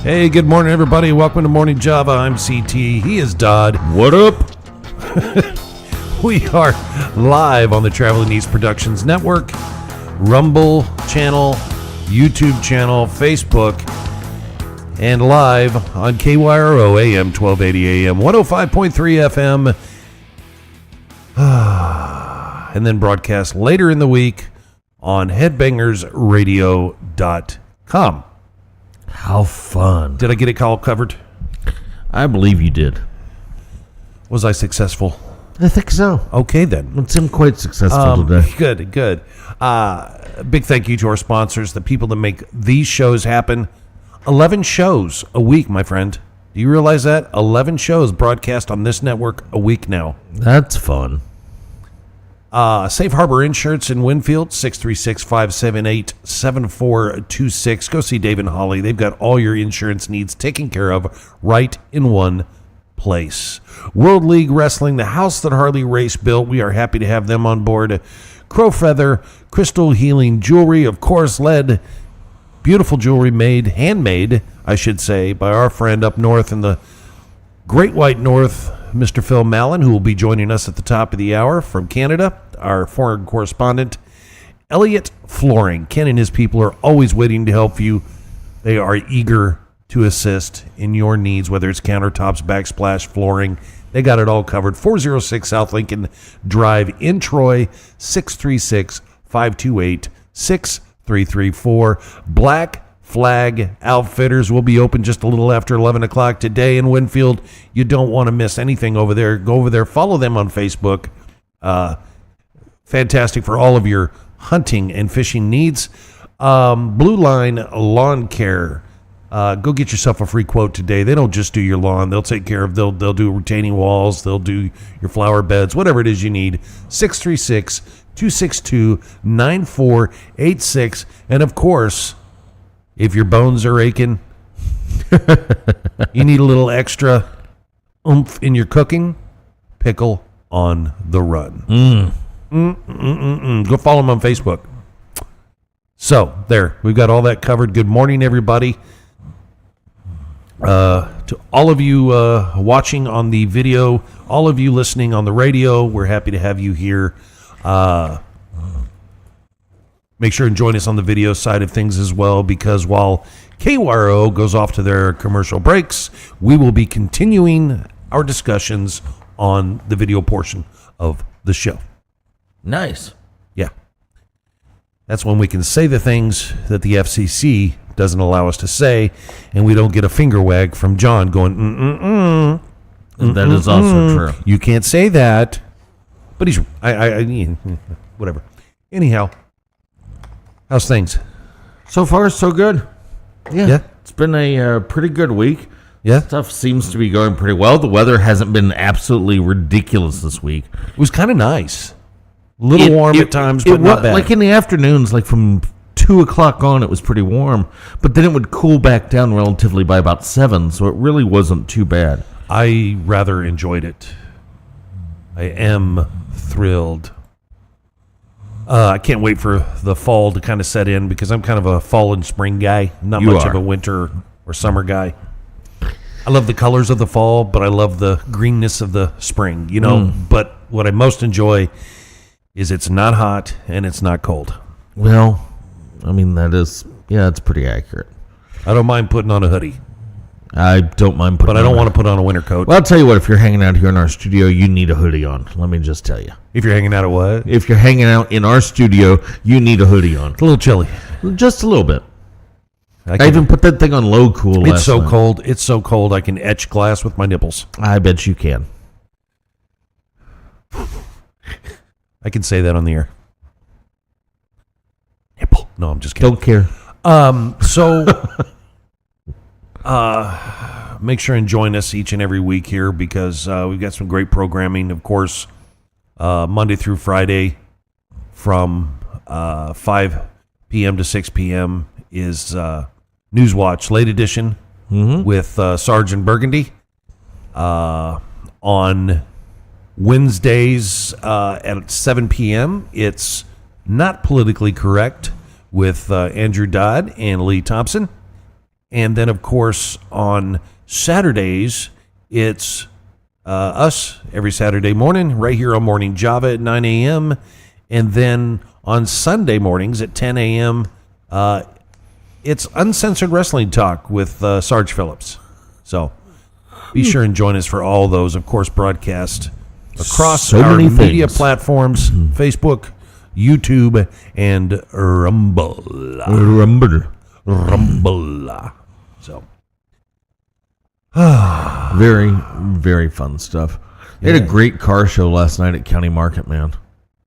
Hey, good morning, everybody. Welcome to Morning Java. I'm CT. He is Dodd. What up? We are live on the Traveling East Productions Network, Rumble channel, YouTube channel, Facebook, and live on KYRO AM 1280 AM 105.3 FM, and then broadcast later in the week on headbangersradio.com. How fun. Did I get it all covered? I believe you did. Was I successful? I think so. Okay, then. It seemed quite successful today. Good. Big thank you to our sponsors, the people that make these shows happen. 11 shows a week, my friend. Do you realize that? 11 shows broadcast on this network a week now. That's fun. Safe Harbor Insurance in Winfield, 636-578-7426. Go see Dave and Holly. They've got all your insurance needs taken care of right in one place. World League Wrestling, the house that Harley Race built. We are happy to have them on board. Crow Feather, Crystal Healing Jewelry, of course, lead. Beautiful jewelry made, handmade, I should say, by our friend up north in the Great White North, Mr. Phil Mallon, who will be joining us at the top of the hour from Canada, our foreign correspondent. Elliott Flooring. Ken and his people are always waiting to help you. They are eager to assist in your needs, whether it's countertops, backsplash, flooring. They got it all covered. 406 South Lincoln Drive in Troy, 636-528-6334. Black Flag Outfitters will be open just a little after 11 o'clock today in Winfield. You don't want to miss anything over there. Go over there. Follow them on Facebook. Fantastic for all of your hunting and fishing needs. Blue Line Lawn Care. Go get yourself a free quote today. They don't just do your lawn. They'll take care of, they'll do retaining walls. They'll do your flower beds, whatever it is you need. 636-262-9486. And of course, if your bones are aching, you need a little extra oomph in your cooking, Pickle on the Run. Go follow them on Facebook. So, there. We've got all that covered. Good morning, everybody. To all of you watching on the video, all of you listening on the radio, we're happy to have you here. Make sure and join us on the video side of things as well, because while KYRO goes off to their commercial breaks, we will be continuing our discussions on the video portion of the show. Nice. Yeah. That's when we can say the things that the FCC doesn't allow us to say, and we don't get a finger wag from John going, That is also true. You can't say that. But he's, whatever. Anyhow. How's things? So far, so good. Yeah. It's been a pretty good week. Yeah. Stuff seems to be going pretty well. The weather hasn't been absolutely ridiculous this week. It was kind of nice. A little warm at times, but not bad. Like in the afternoons, like from 2 o'clock on, it was pretty warm. But then it would cool back down relatively by about 7, so it really wasn't too bad. I rather enjoyed it. I am thrilled. I can't wait for the fall to kind of set in, because I'm kind of a fall and spring guy, not much of a winter or summer guy. I love the colors of the fall, but I love the greenness of the spring, you know. But what I most enjoy is it's not hot and it's not cold. Well, I mean, it's pretty accurate. I don't mind putting on a hoodie. I don't mind putting on But I don't want to put on a winter coat. Well, I'll tell you what, if you're hanging out here in our studio, you need a hoodie on. Let me just tell you. If you're hanging out at what? If you're hanging out in our studio, you need a hoodie on. It's a little chilly. Just a little bit. I even put that thing on low cool last night. It's so cold I can etch glass with my nipples. I bet you can. I can say that on the air. Nipple. No, I'm just kidding. Don't care. Make sure and join us each and every week here, because we've got some great programming. Of course, Monday through Friday from 5 p.m. to 6 p.m. is Newswatch Late Edition with Sergeant Burgundy. On Wednesdays at 7 p.m., it's Not Politically Correct with Andrew Dodd and Lee Thompson. And then, of course, on Saturdays, it's us every Saturday morning right here on Morning Java at 9 a.m. And then on Sunday mornings at 10 a.m., it's Uncensored Wrestling Talk with Sarge Phillips. So be sure and join us for all those, of course, broadcast across So our many media things. platforms, Facebook, YouTube, and Rumble. Rumble. So Very, very fun stuff. They had a great car show last night at County Market, man.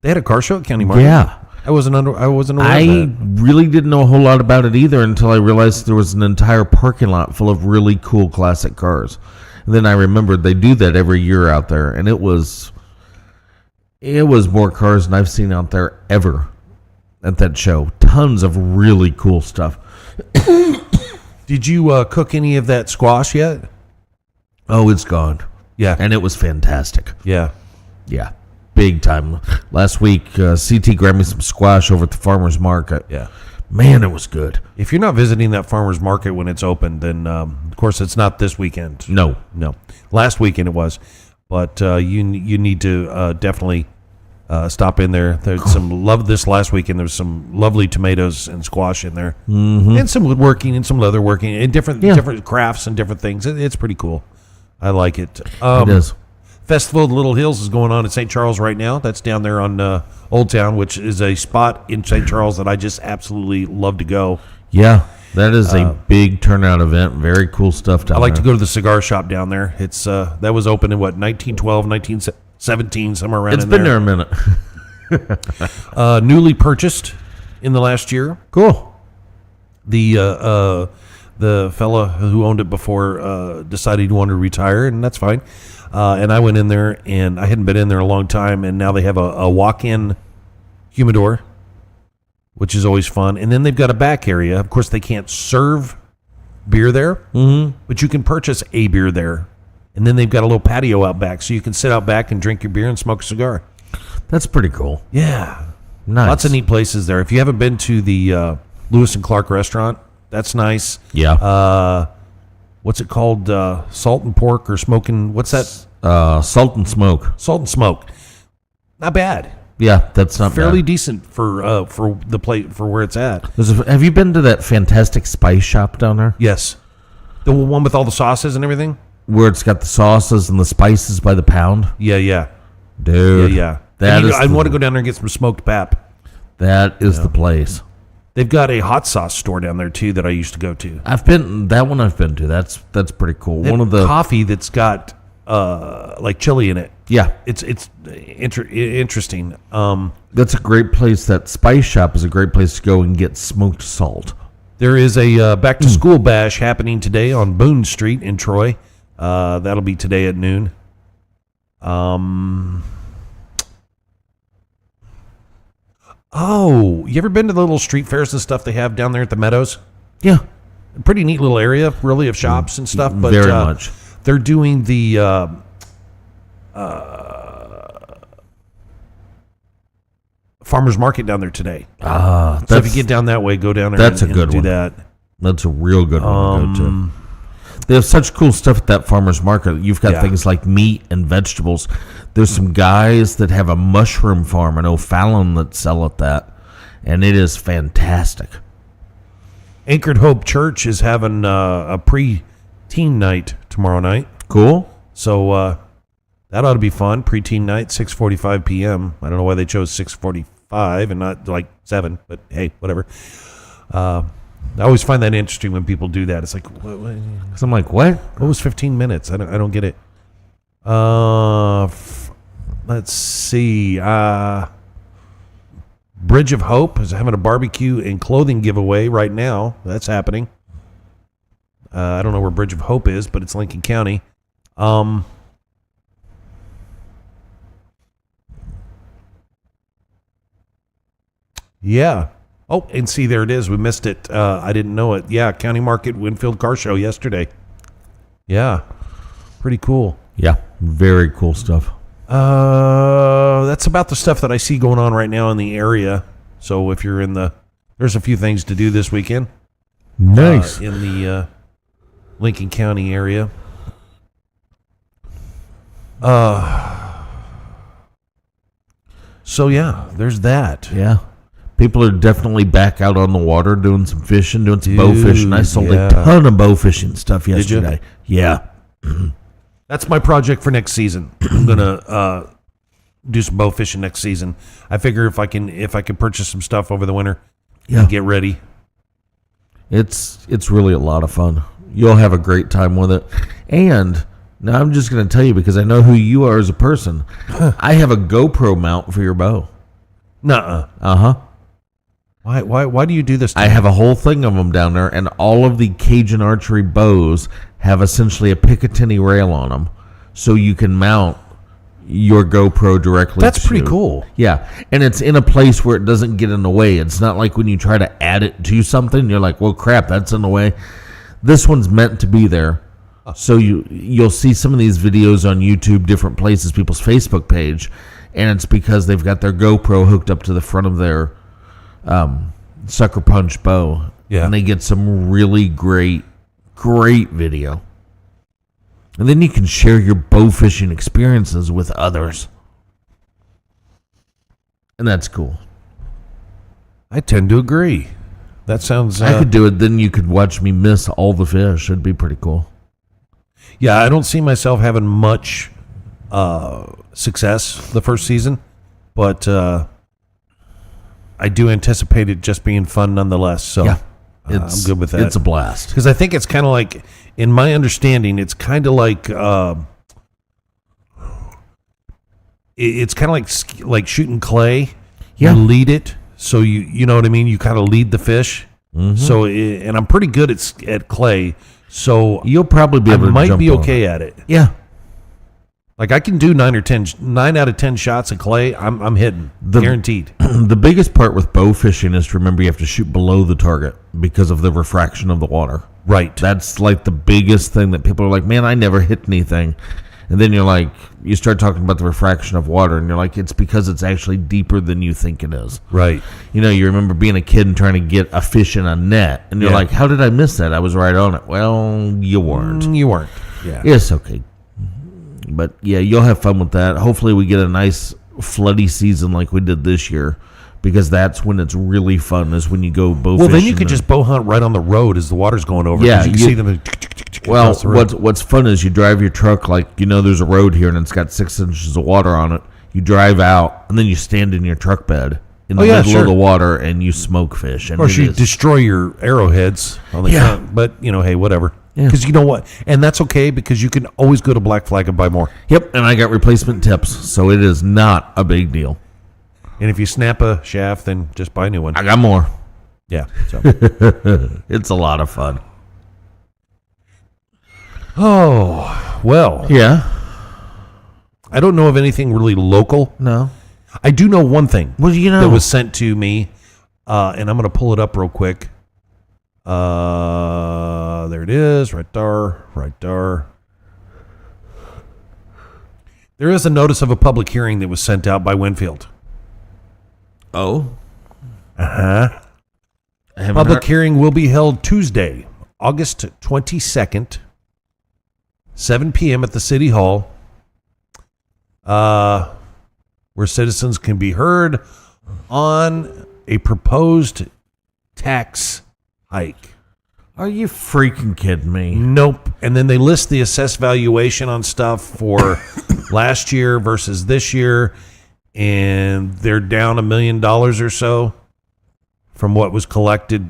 they had a car show at County Market. Yeah. I wasn't aware of I that. really didn't know a whole lot about it either until I realized there was an entire parking lot full of really cool classic cars. And then I remembered they do that every year out there, and it was more cars than I've seen out there ever at that show. Tons of really cool stuff. Did you cook any of that squash yet? Oh, it's gone. Yeah. And it was fantastic. Yeah. Yeah. Big time. Last week, CT grabbed me some squash over at the farmer's market. Yeah. Man, it was good. If you're not visiting that farmer's market when it's open, then of course it's not this weekend. No. Last weekend it was, but you need to definitely stop in there. There's some love this last weekend. There's some lovely tomatoes and squash in there, and some woodworking and some leatherworking and different crafts and different things. It's pretty cool. I like it. It is. Festival of the Little Hills is going on in St. Charles right now. That's down there on Old Town, which is a spot in St. Charles that I just absolutely love to go. Yeah, that is a big turnout event. Very cool stuff down I like there. to go to the cigar shop down there. It's that was open in 1912, 1917, somewhere around. It's in been there a minute. Newly purchased in the last year. Cool. The fella who owned it before decided he wanted to retire, and that's fine. And I went in there, and I hadn't been in there a long time, and now they have a walk-in humidor, which is always fun. And then they've got a back area. Of course, they can't serve beer there, but you can purchase a beer there. And then they've got a little patio out back, so you can sit out back and drink your beer and smoke a cigar. That's pretty cool. Yeah. Nice. Lots of neat places there. If you haven't been to the Lewis and Clark restaurant, that's nice. Yeah. What's it called? Salt and pork or smoking? What's that? Salt and smoke. Salt and smoke. Not bad. Yeah, that's not Fairly bad. decent for the plate for where it's at. Have you been to that fantastic spice shop down there? Yes. The one with all the sauces and everything? Where it's got the sauces and the spices by the pound? Yeah. Dude. Yeah. That is I want to go down there and get some smoked pap. That is the place. They've got a hot sauce store down there too that I used to go to. I've been to. That's pretty cool. They One have of the coffee that's got like chili in it. Yeah. It's interesting. That's a great place. That spice shop is a great place to go and get smoked salt. There is a back to school bash happening today on Boone Street in Troy. That'll be today at noon. Oh, you ever been to the little street fairs and stuff they have down there at the Meadows? Yeah. Pretty neat little area, really, of shops and stuff. But Very much. They're doing the farmers market down there today. Ah, So if you get down that way, go down there. That's and a good do one. that. That's a real good one to go to. They have such cool stuff at that farmer's market. You've got Yeah. things like meat and vegetables. There's some guys that have a mushroom farm in O'Fallon that sell at that, and it is fantastic. Anchored Hope Church is having a pre-teen night tomorrow night. Cool. So that ought to be fun. Pre-teen night, 6:45 p.m. I don't know why they chose 6:45 and not like 7, but hey, whatever. I always find that interesting when people do that. It's like, So I'm like, what? what was 15 minutes? I don't get it. Let's see. Bridge of Hope is having a barbecue and clothing giveaway right now. That's happening. I don't know where Bridge of Hope is, but it's Lincoln County. Yeah. Oh, and see, there it is. We missed it. I didn't know it. Yeah, County Market Winfield Car Show yesterday. Yeah. Pretty cool. Yeah, very cool stuff. That's about the stuff that I see going on right now in the area. So if you're there's a few things to do this weekend. Nice. in the Lincoln County area. So yeah, there's that. Yeah. People are definitely back out on the water doing some fishing, doing some bow Dude, fishing. I sold yeah. a ton of bow fishing stuff you? yesterday. Yeah. That's my project for next season. I'm gonna do some bow fishing next season. I figure if I can purchase some stuff over the winter, Yeah. and get ready. It's really a lot of fun. You'll have a great time with it. And now I'm just going to tell you because I know who you are as a person. I have a GoPro mount for your bow. Nuh-uh. Uh-huh. Why do you do this to I me? have a whole thing of them down there, and all of the Cajun archery bows have essentially a Picatinny rail on them, so you can mount your GoPro directly. That's pretty cool. Yeah, and it's in a place where it doesn't get in the way. It's not like when you try to add it to something, you're like, well, crap, that's in the way. This one's meant to be there. So you'll see some of these videos on YouTube, different places, people's Facebook page, and it's because they've got their GoPro hooked up to the front of their sucker punch bow. Yeah. And they get some really great video. And then you can share your bow fishing experiences with others. And that's cool. I tend to agree. That sounds... I could do it, then you could watch me miss all the fish. It'd be pretty cool. Yeah, I don't see myself having much success the first season, but I do anticipate it just being fun nonetheless. So Yeah. I'm good with that. It's a blast. Because I think it's kind of like, in my understanding, it's kind of like it's kind of like shooting clay. Yeah. You lead it, so you know what I mean. You kind of lead the fish. Mm-hmm. So and I'm pretty good at clay. So You'll probably be I able to might jump be on okay it. at it. Yeah. Like I can do 9 out of 10 shots of clay. I'm hitting, guaranteed. The biggest part with bow fishing is to remember you have to shoot below the target because of the refraction of the water. Right. That's like the biggest thing that people are like, man, I never hit anything. And then you're like, you start talking about the refraction of water, and you're like, it's because it's actually deeper than you think it is. Right. You know, you remember being a kid and trying to get a fish in a net, and you're Yeah. like, how did I miss that? I was right on it. Well, you weren't. You weren't. Yeah. It's okay. But yeah, you'll have fun with that. Hopefully we get a nice floody season like we did this year, because that's when it's really fun, is when you go bow Well, fishing. then you could just bow hunt right on the road as the water's going over. Yeah, 'cause you can you- see them. Well, across the road. what's fun is you drive your truck, like, you know, there's a road here and it's got 6 inches of water on it. You drive out and then you stand in your truck bed in the middle sure. of the water and you smoke fish. And Of course, it you is- destroy your arrowheads on the Yeah. front, but hey, whatever. Yeah. Because you know what, and that's okay because you can always go to Black Flag and buy more. Yep, and I got replacement tips, so it is not a big deal. And if you snap a shaft, then just buy a new one. I got more. Yeah. So. It's a lot of fun. Oh well, Yeah. I don't know of anything really local. No. I do know one thing Well, you know. that was sent to me, and I'm going to pull it up real quick. There it is, right there. There is a notice of a public hearing that was sent out by Winfield. Oh. Uh-huh. I haven't Public heard- hearing will be held Tuesday, August 22nd, 7 p.m. at the City Hall, where citizens can be heard on a proposed tax hike. Are you freaking kidding me? Nope. And then they list the assessed valuation on stuff for last year versus this year, and they're down $1 million or so from what was collected,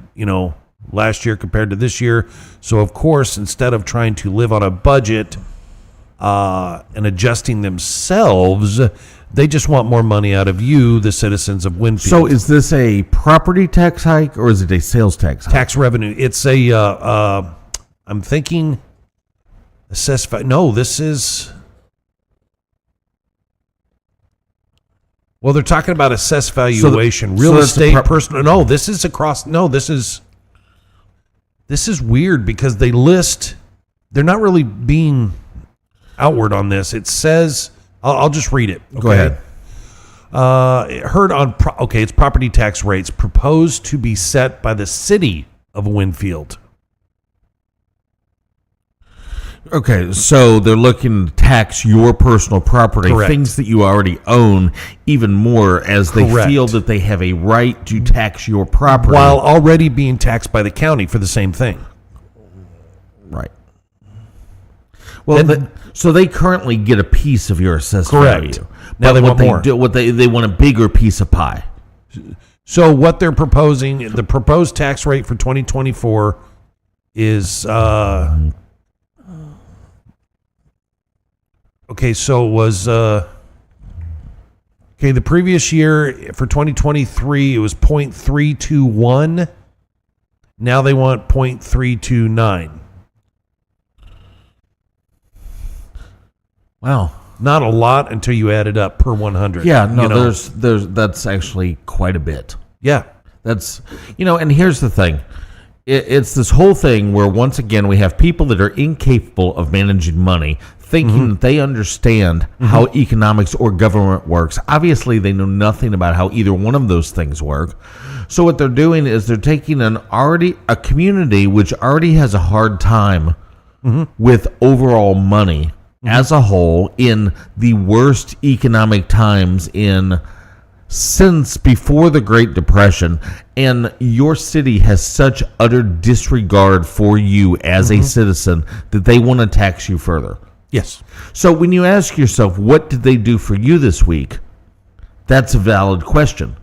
last year compared to this year. So, of course, instead of trying to live on a budget and adjusting themselves, they just want more money out of you, the citizens of Winfield. So is this a property tax hike or is it a sales tax hike? Tax revenue. It's a, I'm thinking, assessed. No, this is. Well, they're talking about assessed valuation, real so that's estate, a personal. No, this is across. No, this is weird because they list. They're not really being outward on this. It says. I'll just read it. Okay? Go ahead. Heard on. It's property tax rates proposed to be set by the city of a wind field. Okay, so they're looking to tax your personal property, Correct. things that you already own, even more, as they Correct. feel that they have a right to tax your property. While already being taxed by the county for the same thing. Right. Well, Then- so they currently get a piece of your assessed Correct. value. Now But they what want more. What they want a bigger piece of pie. So what they're proposing, the proposed tax rate for 2024 is okay, so it was the previous year for 2023 it was 0.321. Now they want 0.329. Wow. Not a lot until you add it up per 100. Yeah, no, you know? there's that's actually quite a bit. Yeah. That's, and here's the thing. It's this whole thing where, once again, we have people that are incapable of managing money, thinking that they understand how economics or government works. Obviously, they know nothing about how either one of those things work. So what they're doing is they're taking a community which already has a hard time with overall money as a whole in the worst economic times since before the Great Depression, and your city has such utter disregard for you as a citizen that they want to tax you further. Yes. So when you ask yourself, what did they do for you this week? That's a valid question.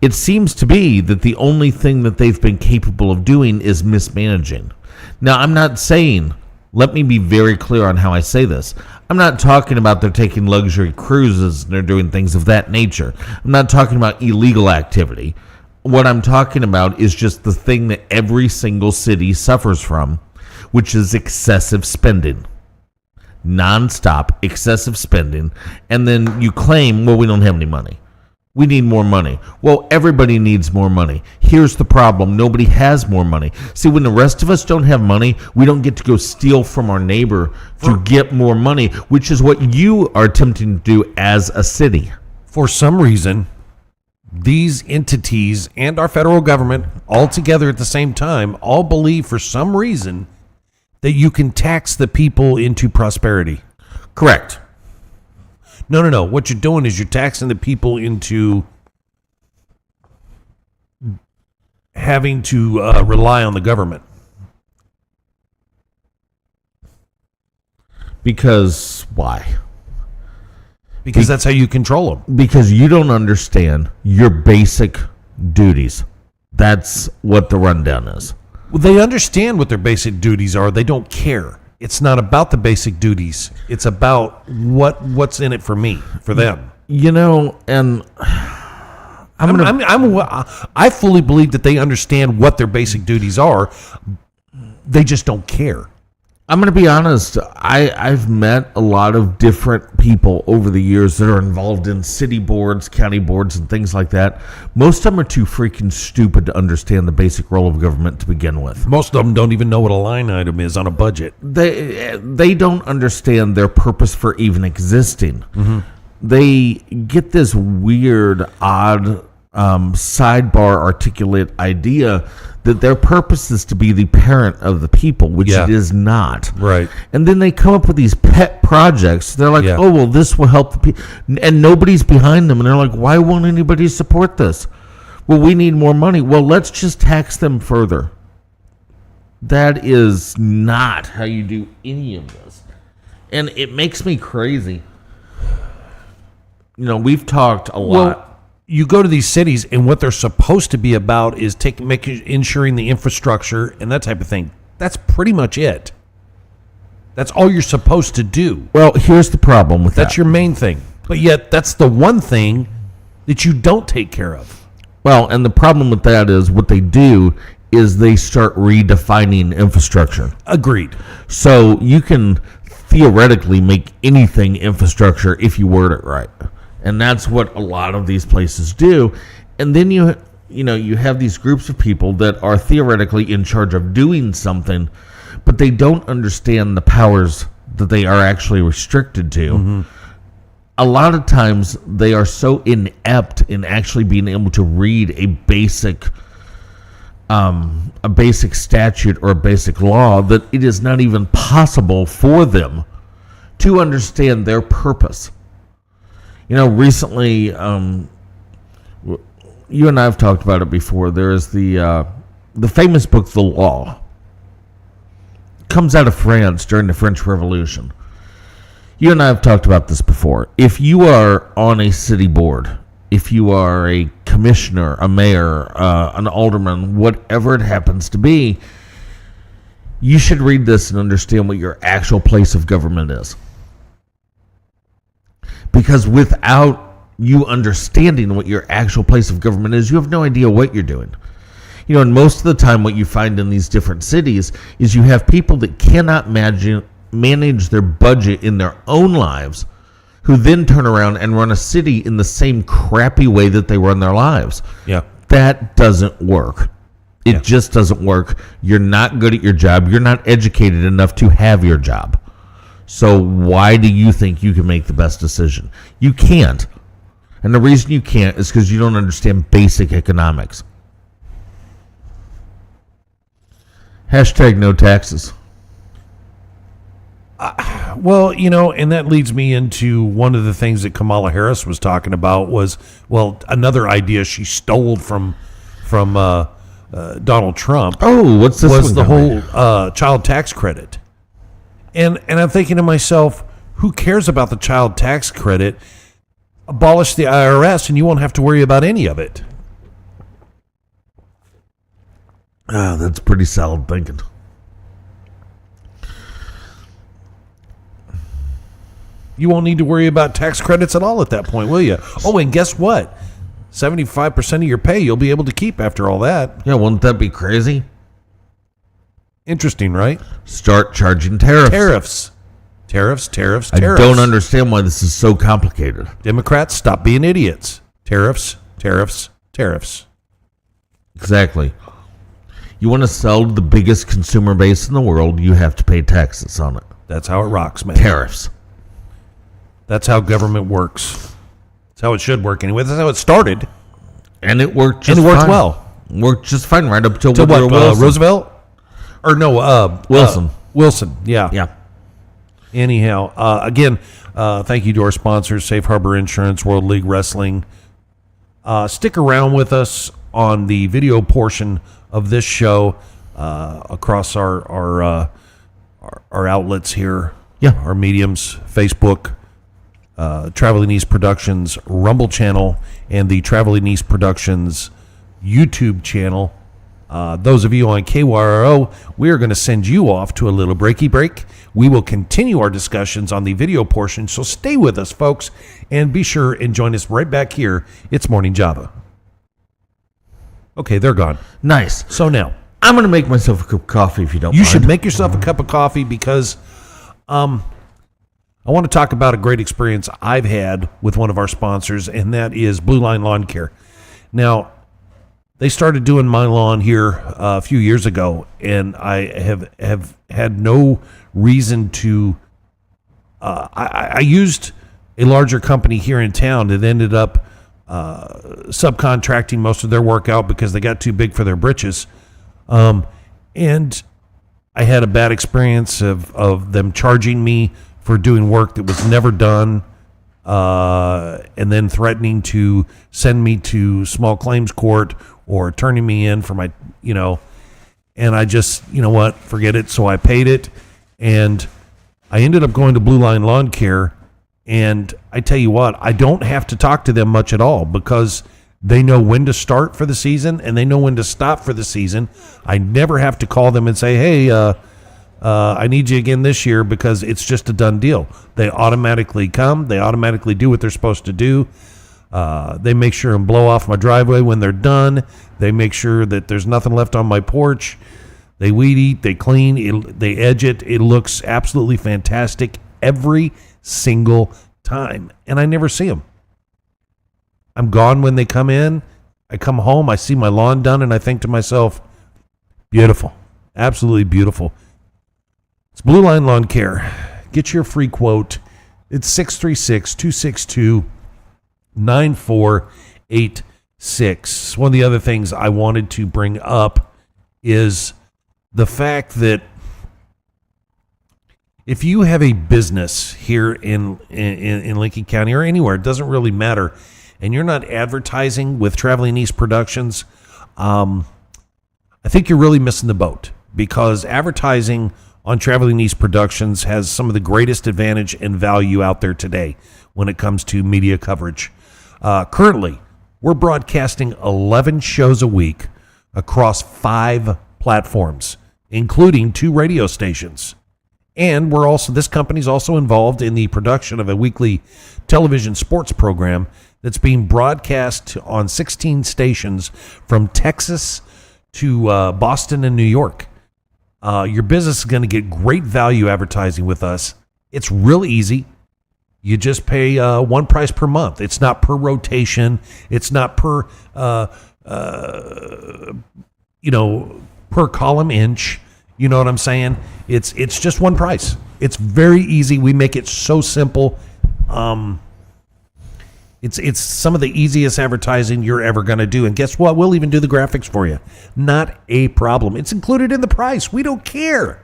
It seems to be that the only thing that they've been capable of doing is mismanaging. Now, I'm not saying, let me be very clear on how I say this. I'm not talking about they're taking luxury cruises and they're doing things of that nature. I'm not talking about illegal activity. What I'm talking about is just the thing that every single city suffers from, which is excessive spending. Non-stop excessive spending. And then you claim, well, we don't have any money. We need more money. Well, everybody needs more money. Here's the problem. Nobody has more money. See, when the rest of us don't have money, we don't get to go steal from our neighbor to get more money, which is what you are attempting to do as a city. For some reason, these entities and our federal government all together at the same time all believe for some reason that you can tax the people into prosperity. Correct. No. What you're doing is you're taxing the people into having to rely on the government. Because why? Because that's how you control them. Because you don't understand your basic duties. That's what the rundown is. Well, they understand what their basic duties are. They don't care. It's not about the basic duties. It's about what's in it for me, for them. And I fully believe that they understand what their basic duties are. They just don't care. I'm going to be honest. I've met a lot of different people over the years that are involved in city boards, county boards, and things like that. Most of them are too freaking stupid to understand the basic role of government to begin with. Most of them don't even know what a line item is on a budget. They don't understand their purpose for even existing. They get this weird, odd, sidebar articulate idea that their purpose is to be the parent of the people, which it is not. Right. And then they come up with these pet projects. They're like, oh, well, this will help the people. And nobody's behind them. And they're like, why won't anybody support this? Well, we need more money. Well, let's just tax them further. That is not how you do any of this. And it makes me crazy. We've talked a lot. Well, you go to these cities, and what they're supposed to be about is ensuring the infrastructure and that type of thing. That's pretty much it. That's all you're supposed to do. Well, here's the problem with that. That's your main thing. But yet, that's the one thing that you don't take care of. Well, and the problem with that is what they do is they start redefining infrastructure. Agreed. So you can theoretically make anything infrastructure if you word it right. And that's what a lot of these places do. And then you have these groups of people that are theoretically in charge of doing something, but they don't understand the powers that they are actually restricted to. A lot of times they are so inept in actually being able to read a basic a basic statute or a basic law that it is not even possible for them to understand their purpose. Recently, you and I have talked about it before. There is the famous book, The Law. It comes out of France during the French Revolution. You and I have talked about this before. If you are on a city board, if you are a commissioner, a mayor, an alderman, whatever it happens to be, you should read this and understand what your actual place of government is. Because without you understanding what your actual place of government is, you have no idea what you're doing. And most of the time what you find in these different cities is you have people that cannot manage their budget in their own lives, who then turn around and run a city in the same crappy way that they run their lives. Yeah. That doesn't work. It just doesn't work. You're not good at your job. You're not educated enough to have your job. So why do you think you can make the best decision? You can't. And the reason you can't is because you don't understand basic economics. Hashtag no taxes. Well, and that leads me into one of the things that Kamala Harris was talking about was, another idea she stole from Donald Trump. Oh, what's this? Was the whole child tax credit. And I'm thinking to myself, who cares about the child tax credit? Abolish the IRS and you won't have to worry about any of it. That's pretty solid thinking. You won't need to worry about tax credits at all at that point, will you? Oh, and guess what? 75% of your pay you'll be able to keep after all that. Yeah, wouldn't that be crazy? Interesting, right? Start charging tariffs. Tariffs. I don't understand why this is so complicated. Democrats, stop being idiots. Tariffs. Exactly. You want to sell to the biggest consumer base in the world, you have to pay taxes on it. That's how it rocks, man. Tariffs. That's how government works. That's how it should work anyway. That's how it started. And it worked just fine. And it worked fine. well. Worked just fine right up till what, Wilson. Roosevelt? Or no, Wilson. Wilson, yeah. Yeah. Anyhow, again, thank you to our sponsors, Safe Harbor Insurance, World League Wrestling. Stick around with us on the video portion of this show across our outlets here. Yeah. Our mediums, Facebook, Traveling East Productions Rumble channel, and the Traveling East Productions YouTube channel. Those of you on KYRO, we are going to send you off to a little breaky break. We will continue our discussions on the video portion, so stay with us, folks, and be sure and join us right back here. It's Morning Java. Okay, they're gone. Nice. So now, I'm going to make myself a cup of coffee if you don't mind. You should make yourself a cup of coffee because I want to talk about a great experience I've had with one of our sponsors, and that is Blue Line Lawn Care. Now, they started doing my lawn here a few years ago, and I have had no reason to. I used a larger company here in town that ended up subcontracting most of their work out because they got too big for their britches, and I had a bad experience of them charging me for doing work that was never done. And then threatening to send me to small claims court or turning me in for my, and I just, forget it. So I paid it, and I ended up going to Blue Line Lawn Care, and I tell you what, I don't have to talk to them much at all because they know when to start for the season and they know when to stop for the season. I never have to call them and say, hey, I need you again this year, because it's just a done deal. They automatically come. They automatically do what they're supposed to do. They make sure and blow off my driveway when they're done. They make sure that there's nothing left on my porch. They weed eat. They clean. They edge it. It looks absolutely fantastic every single time. And I never see them. I'm gone when they come in. I come home. I see my lawn done, and I think to myself, beautiful. Absolutely beautiful. It's Blue Line Lawn Care. Get your free quote. It's 636-262-9486. One of the other things I wanted to bring up is the fact that if you have a business here in Lincoln County or anywhere, it doesn't really matter, and you're not advertising with Traveling East Productions, I think you're really missing the boat, because advertising on Traveling East Productions has some of the greatest advantage and value out there today when it comes to media coverage. Currently, we're broadcasting 11 shows a week across 5 platforms, including 2 radio stations. And this company's also involved in the production of a weekly television sports program that's being broadcast on 16 stations from Texas to Boston and New York. Your business is going to get great value advertising with us. It's real easy. You just pay one price per month. It's not per rotation. It's not per per column inch. You know what I'm saying? It's just one price. It's very easy. We make it so simple. It's some of the easiest advertising you're ever going to do. And guess what? We'll even do the graphics for you. Not a problem. It's included in the price. We don't care.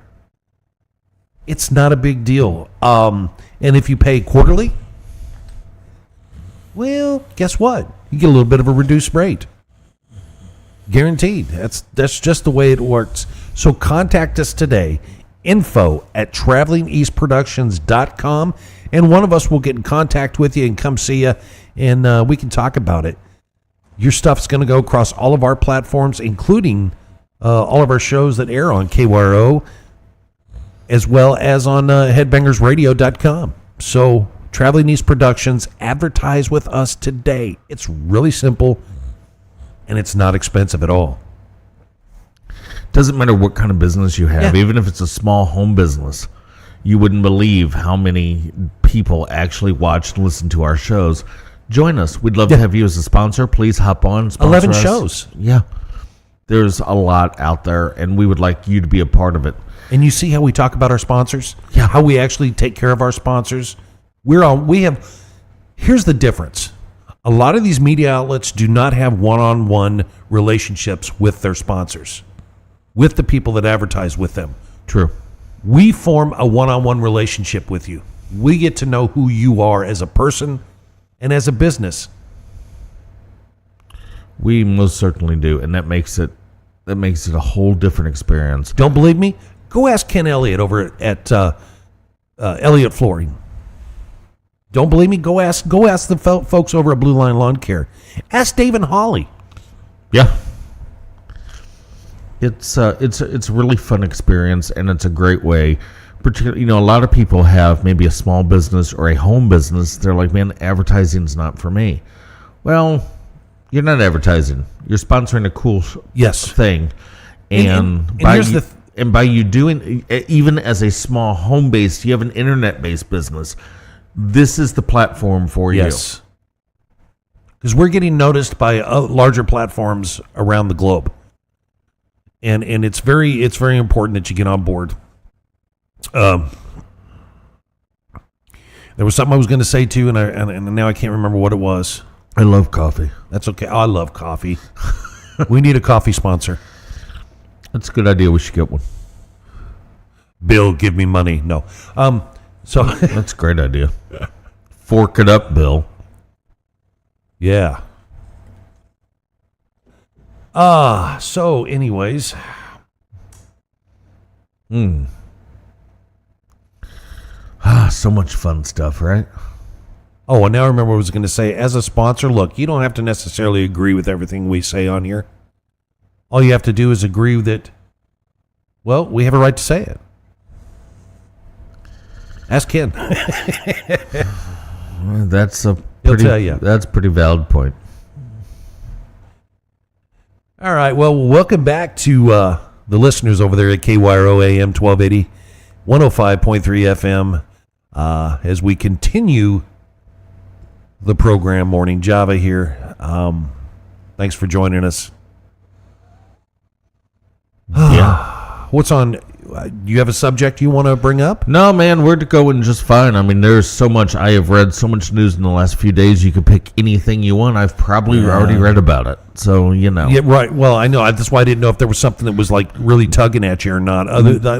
It's not a big deal. And if you pay quarterly, well, guess what? You get a little bit of a reduced rate. Guaranteed. That's just the way it works. So contact us today, info@travelingeastproductions.com, and one of us will get in contact with you and come see you, and we can talk about it. Your stuff's going to go across all of our platforms, including all of our shows that air on KYRO, as well as on headbangersradio.com. So Traveling East Productions, advertise with us today. It's really simple, and it's not expensive at all. Doesn't matter what kind of business you have, even if it's a small home business. You wouldn't believe how many people actually watch and listen to our shows. Join us. We'd love to have you as a sponsor. Please hop on. 11 shows. Yeah. There's a lot out there, and we would like you to be a part of it. And you see how we talk about our sponsors? Yeah. How we actually take care of our sponsors? Here's the difference. A lot of these media outlets do not have one-on-one relationships with their sponsors, with the people that advertise with them. True. We form a one-on-one relationship with you. We get to know who you are as a person and as a business. We most certainly do, and that makes it a whole different experience. Don't believe me? Go ask Ken Elliott over at Elliott Flooring. Don't believe me? Go ask the folks over at Blue Line Lawn Care. Ask Dave and Holly. Yeah. It's a really fun experience, and it's a great way. Particularly, a lot of people have maybe a small business or a home business. They're like, man, advertising's not for me. Well, you're not advertising. You're sponsoring a cool thing. And by you doing, even as a small home-based, you have an internet-based business, this is the platform for you. Yes. Because we're getting noticed by larger platforms around the globe. And it's very important that you get on board. There was something I was going to say too, and now I can't remember what it was. I love coffee. That's okay. I love coffee. We need a coffee sponsor. That's a good idea. We should get one. Bill, give me money. No. So that's a great idea. Fork it up, Bill. Yeah. So anyways. So much fun stuff, right? Oh, and now I remember what I was going to say. As a sponsor, look, you don't have to necessarily agree with everything we say on here. All you have to do is agree that, well, we have a right to say it. Ask Ken. That's a He'll tell you. That's a pretty valid point. All right. Well, welcome back to the listeners over there at KYRO AM 1280, 105.3 FM. As we continue the program, Morning Java here. Thanks for joining us. Yeah. What's on Do you have a subject you want to bring up? No, man, we're going just fine. I mean, there's so much. I have read so much news in the last few days. You could pick anything you want. I've probably already read about it. So, you know. Yeah, right. Well, I know. That's why I didn't know if there was something that was like really tugging at you or not.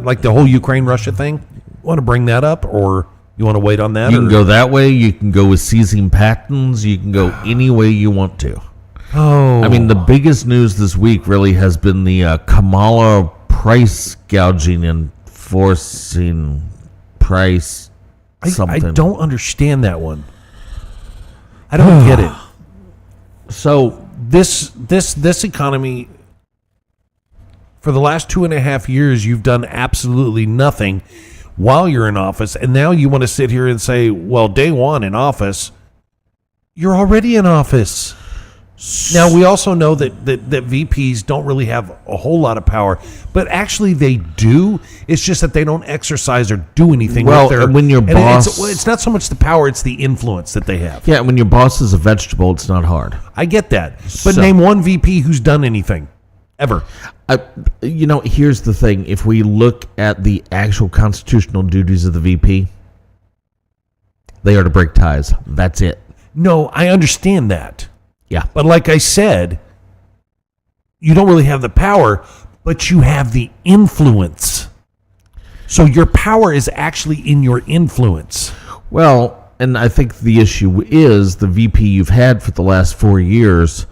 Like the whole Ukraine-Russia thing. Want to bring that up, or you want to wait on that? You can go that way. You can go with seizing patents. You can go any way you want to. Oh. I mean, the biggest news this week really has been the Kamala price gouging and forcing price something. I don't understand that one. I don't get it. So this economy, for the last 2.5 years, you've done absolutely nothing while you're in office, and now you want to sit here and say, well, day one in office, you're already in office. Now, we also know that VPs don't really have a whole lot of power, but actually they do. It's just that they don't exercise or do anything. Well, with their, when your boss... It's not so much the power, it's the influence that they have. Yeah, when your boss is a vegetable, it's not hard. I get that. But name one VP who's done anything, ever. Here's the thing. If we look at the actual constitutional duties of the VP, they are to break ties. That's it. No, I understand that. Yeah. But like I said, you don't really have the power, but you have the influence. So your power is actually in your influence. Well, and I think the issue is the VP you've had for the last 4 years,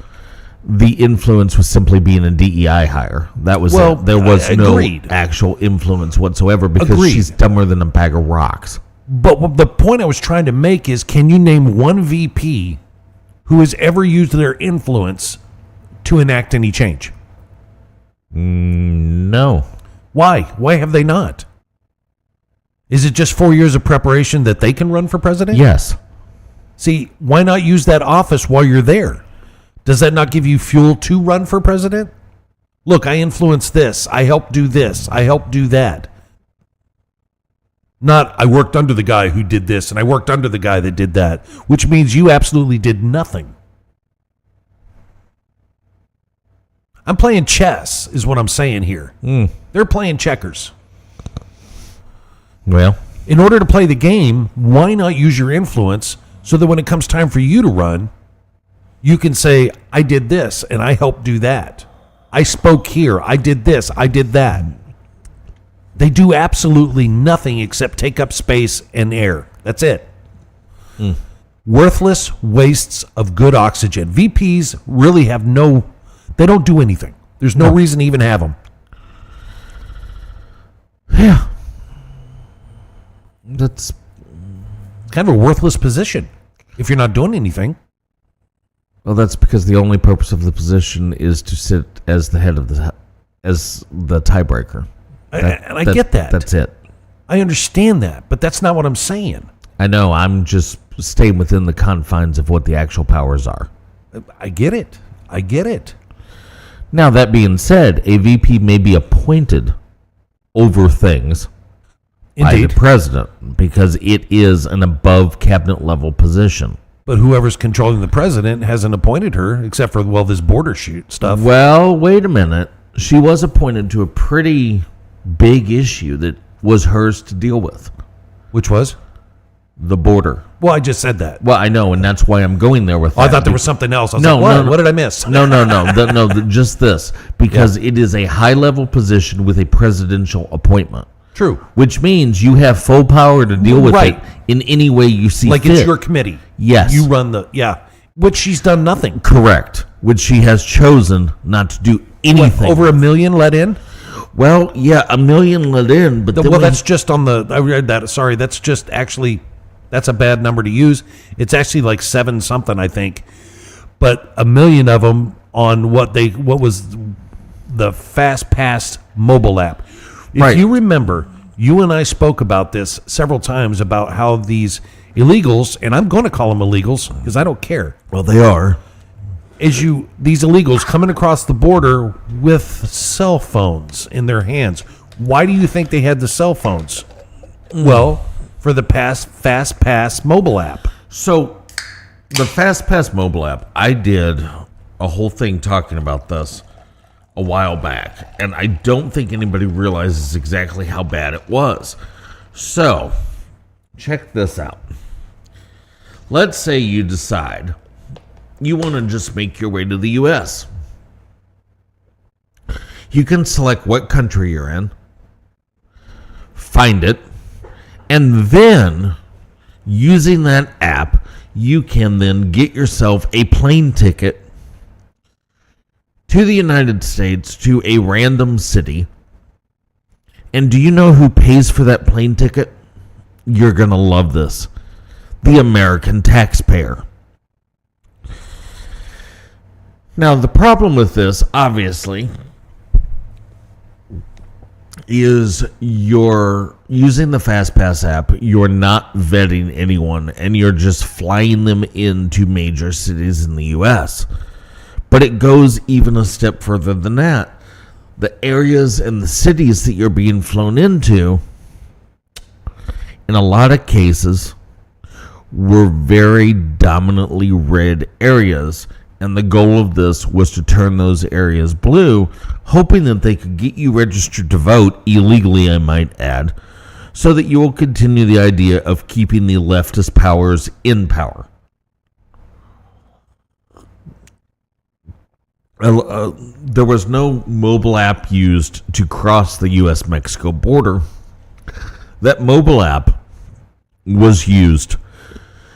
the influence was simply being a DEI hire. That was it. There was no actual influence whatsoever because she's dumber than a bag of rocks. But the point I was trying to make is, can you name one VP who has ever used their influence to enact any change? No. Why? Why have they not? Is it just 4 years of preparation that they can run for president? Yes. See, why not use that office while you're there? Does that not give you fuel to run for president? Look, I influenced this. I helped do this. I helped do that. Not, I worked under the guy who did this, and I worked under the guy that did that, which means you absolutely did nothing. I'm playing chess, is what I'm saying here. They're playing checkers. Well, in order to play the game, why not use your influence so that when it comes time for you to run, you can say, I did this, and I helped do that. I spoke here. I did this. I did that. They do absolutely nothing except take up space and air. That's it. Worthless wastes of good oxygen. VPs really have they don't do anything. There's no reason to even have them. Yeah. That's kind of a worthless position if you're not doing anything. Well, that's because the only purpose of the position is to sit as the head of as the tiebreaker. I get that. That's it. I understand that, but that's not what I'm saying. I know. I'm just staying within the confines of what the actual powers are. I get it. Now, that being said, a VP may be appointed over things by the president because it is an above cabinet level position. But whoever's controlling the president hasn't appointed her, except for, this border shoot stuff. Well, wait a minute. She was appointed to a pretty big issue that was hers to deal with. Which was? The border. Well, I just said that. Well, I know, and that's why I'm going there with that. I thought there was something else. I was like, what did I miss? No, just this. Because it is a high-level position with a presidential appointment. True. Which means you have full power to deal with it in any way you see fit. It's your committee. Yes. You run which she's done nothing. Correct. Which she has chosen not to do anything. Over 1 million let in? Well, yeah, 1 million let in, but that's just on the. I read that. Sorry, that's just actually. That's a bad number to use. It's actually like 7 something, I think. But 1 million of them on what was the Fast Pass mobile app. If you remember, you and I spoke about this several times about how these illegals, and I'm going to call them illegals because I don't care. Well, they are. These illegals coming across the border with cell phones in their hands. Why do you think they had the cell phones? Well, for the Fast Pass mobile app. So, the Fast Pass mobile app, I did a whole thing talking about this a while back, and I don't think anybody realizes exactly how bad it was. So, check this out. Let's say you decide you want to just make your way to the U.S. You can select what country you're in, find it, and then using that app, you can then get yourself a plane ticket to the United States, to a random city. And do you know who pays for that plane ticket? You're going to love this. The American taxpayer. Now, the problem with this, obviously, is you're using the FastPass app, you're not vetting anyone, and you're just flying them into major cities in the U.S. But it goes even a step further than that. The areas and the cities that you're being flown into, in a lot of cases, were very dominantly red areas. And the goal of this was to turn those areas blue, hoping that they could get you registered to vote, illegally I might add, so that you will continue the idea of keeping the leftist powers in power. There was no mobile app used to cross the U.S.-Mexico border. That mobile app was used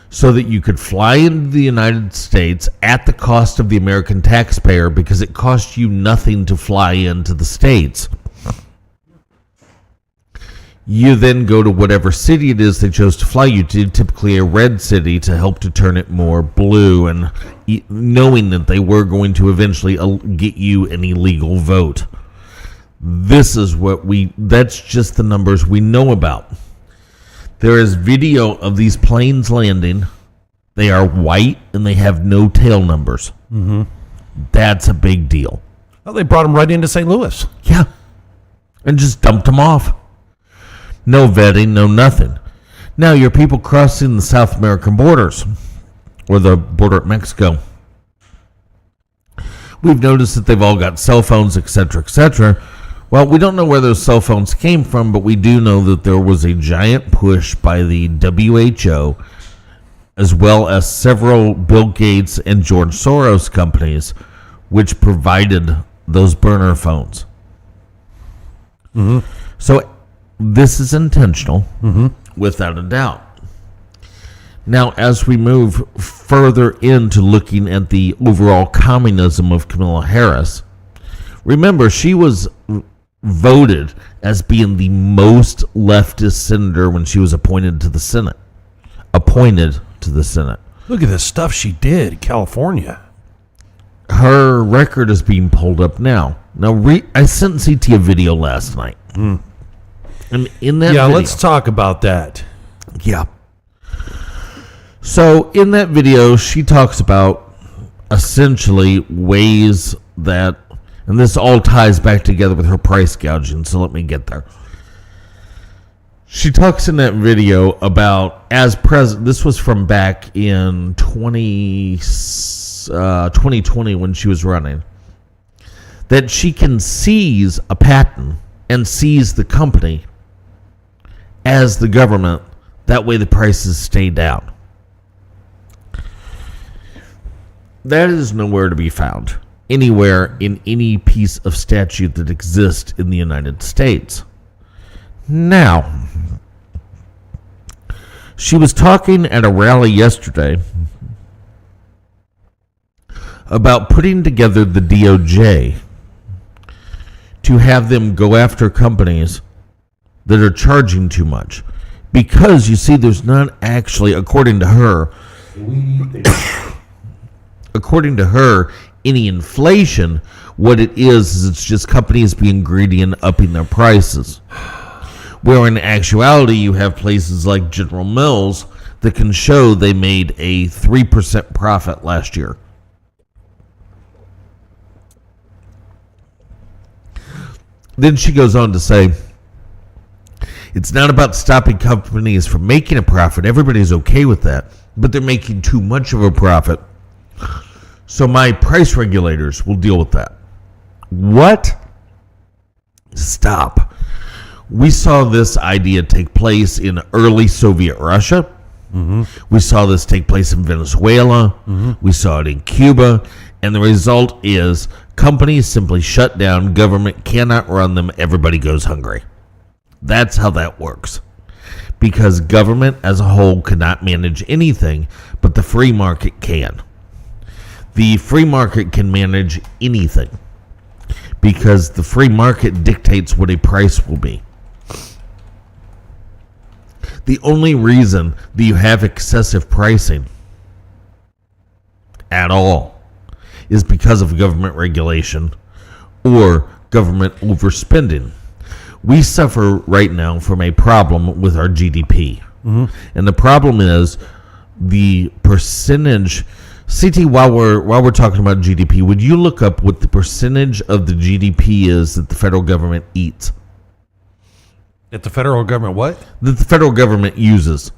so that you could fly into the United States at the cost of the American taxpayer, because it cost you nothing to fly into the States. You then go to whatever city it is they chose to fly you to, typically a red city, to help to turn it more blue, and knowing that they were going to eventually get you an illegal vote. This is that's just the numbers we know about. There is video of these planes landing. They are white and they have no tail numbers. Mm-hmm. That's a big deal. Well, they brought them right into St. Louis. Yeah. And just dumped them off. No vetting, no nothing. Now, your people crossing the South American borders, or the border at Mexico, we've noticed that they've all got cell phones, etc., etc. Well, we don't know where those cell phones came from, but we do know that there was a giant push by the WHO, as well as several Bill Gates and George Soros companies, which provided those burner phones. Mm-hmm. So this is intentional, without a doubt. Now, as we move further into looking at the overall communism of Kamala Harris, remember, she was voted as being the most leftist senator when she was appointed to the Senate. Look at the stuff she did in California. Her record is being pulled up now. Now, I sent CT a video last night. And in that video, let's talk about that. Yeah. So, in that video, she talks about essentially ways that, and this all ties back together with her price gouging, so let me get there. She talks in that video about, as president, this was from back in 2020 when she was running, that she can seize a patent and seize the company as the government. That way the prices stay down. That is nowhere to be found anywhere in any piece of statute that exists in the United States. Now, she was talking at a rally yesterday about putting together the DOJ to have them go after companies that are charging too much. Because, you see, there's not actually, according to her, any inflation. What it is it's just companies being greedy and upping their prices. Where in actuality, you have places like General Mills that can show they made a 3% profit last year. Then she goes on to say, it's not about stopping companies from making a profit. Everybody's okay with that. But they're making too much of a profit. So my price regulators will deal with that. What? Stop. We saw this idea take place in early Soviet Russia. Mm-hmm. We saw this take place in Venezuela. Mm-hmm. We saw it in Cuba. And the result is companies simply shut down. Government cannot run them. Everybody goes hungry. That's how that works. Because government as a whole cannot manage anything, but the free market can. The free market can manage anything because the free market dictates what a price will be. The only reason that you have excessive pricing at all is because of government regulation or government overspending. We suffer right now from a problem with our GDP. Mm-hmm. And the problem is the percentage. CT, while we're talking about GDP, would you look up what the percentage of the GDP is that the federal government eats? That the federal government what? That the federal government uses.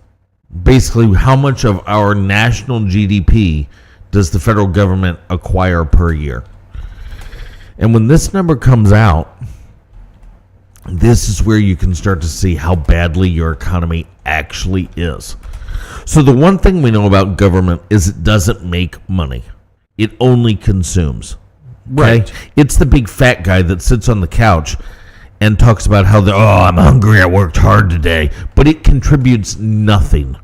Basically, how much of our national GDP does the federal government acquire per year? And when this number comes out, this is where you can start to see how badly your economy actually is. So the one thing we know about government is it doesn't make money. It only consumes. Okay? Right. It's the big fat guy that sits on the couch and talks about how I'm hungry, I worked hard today. But it contributes nothing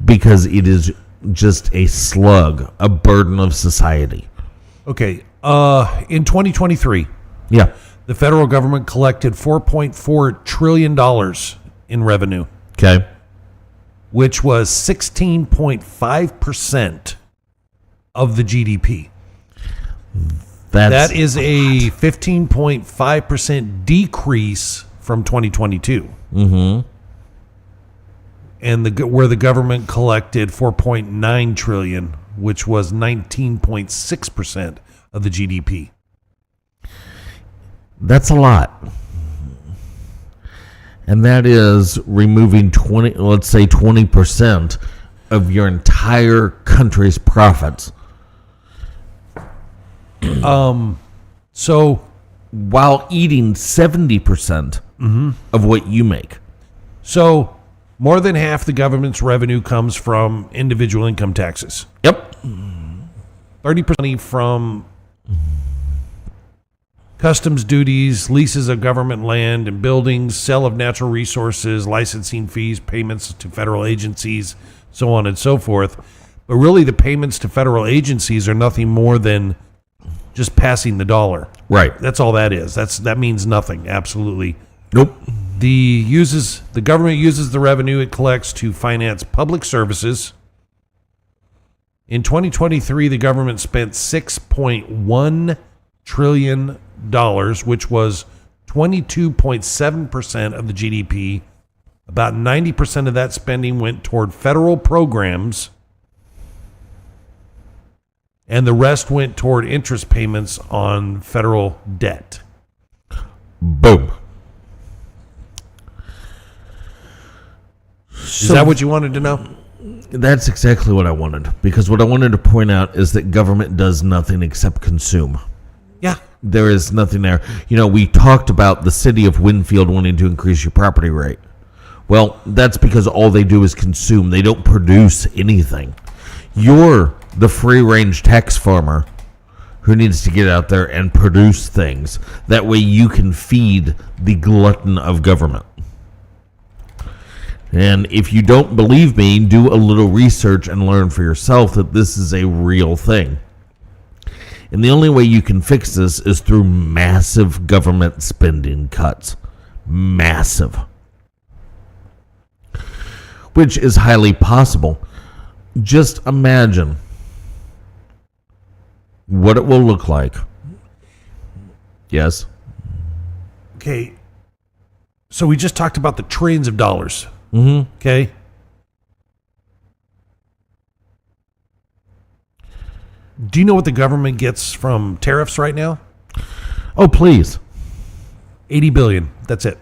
because it is just a slug, a burden of society. Okay. In 2023, yeah, the federal government collected $4.4 trillion in revenue. Okay. Which was 16.5% of the GDP. That is a 15.5% decrease from 2022. Mm-hmm. And where the government collected $4.9 trillion, which was 19.6% of the GDP. That's a lot. And that is removing 20% of your entire country's profits. So while eating 70% of what you make. So more than half the government's revenue comes from individual income taxes. Yep. 30% from customs duties, leases of government land and buildings, sale of natural resources, licensing fees, payments to federal agencies, so on and so forth. But really the payments to federal agencies are nothing more than just passing the dollar. Right. That's all that is. That means nothing. Absolutely. Nope. The government uses the revenue it collects to finance public services. In 2023, the government spent $6.1 trillion, which was 22.7% of the GDP. About 90% of that spending went toward federal programs, and the rest went toward interest payments on federal debt. Boom. Is that what you wanted to know? That's exactly what I wanted. Because what I wanted to point out is that government does nothing except consume. Yeah. There is nothing there. We talked about the city of Winfield wanting to increase your property rate. Well, that's because all they do is consume. They don't produce anything. You're the free-range tax farmer who needs to get out there and produce things. That way you can feed the glutton of government. And if you don't believe me, do a little research and learn for yourself that this is a real thing. And the only way you can fix this is through massive government spending cuts. Massive. Which is highly possible. Just imagine what it will look like. Yes? Okay. So we just talked about the trillions of dollars. Mm-hmm. Okay. Do you know what the government gets from tariffs right now? Oh, please. $80 billion. That's it.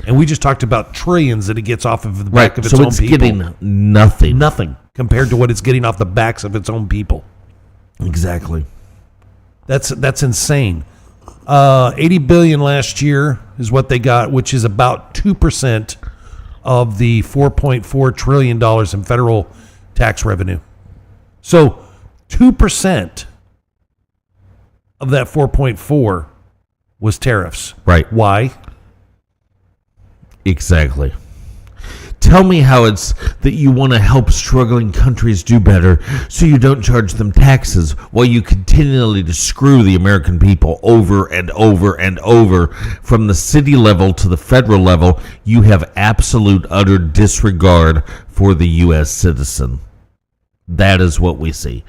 And we just talked about trillions that it gets off of the back of its own people. So it's getting nothing. Nothing compared to what it's getting off the backs of its own people. Exactly. That's insane. $80 billion last year is what they got, which is about 2% of the $4.4 trillion in federal tax revenue. So 2% of that 4.4 was tariffs. Right. Why? Exactly. Tell me how it's that you want to help struggling countries do better so you don't charge them taxes while you continually to screw the American people over and over and over from the city level to the federal level. You have absolute utter disregard for the U.S. citizen. That is what we see.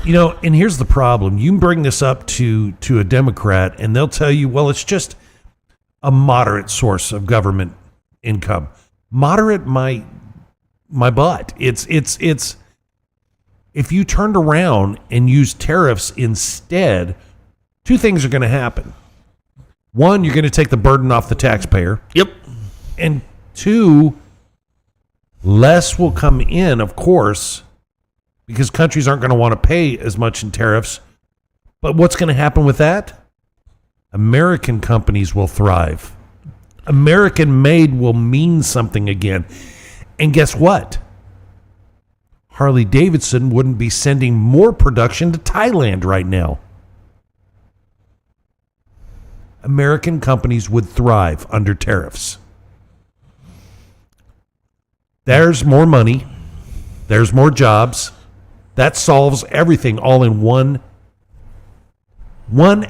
And here's the problem. You can bring this up to a Democrat, and they'll tell you, well, it's just a moderate source of government income. Moderate my butt. It's if you turned around and used tariffs instead, two things are going to happen. One, you're going to take the burden off the taxpayer. Yep. And two, less will come in, of course, because countries aren't going to want to pay as much in tariffs. But what's going to happen with that? American companies will thrive. American made will mean something again. And guess what? Harley Davidson wouldn't be sending more production to Thailand right now. American companies would thrive under tariffs. There's more money. There's more jobs. That solves everything all in one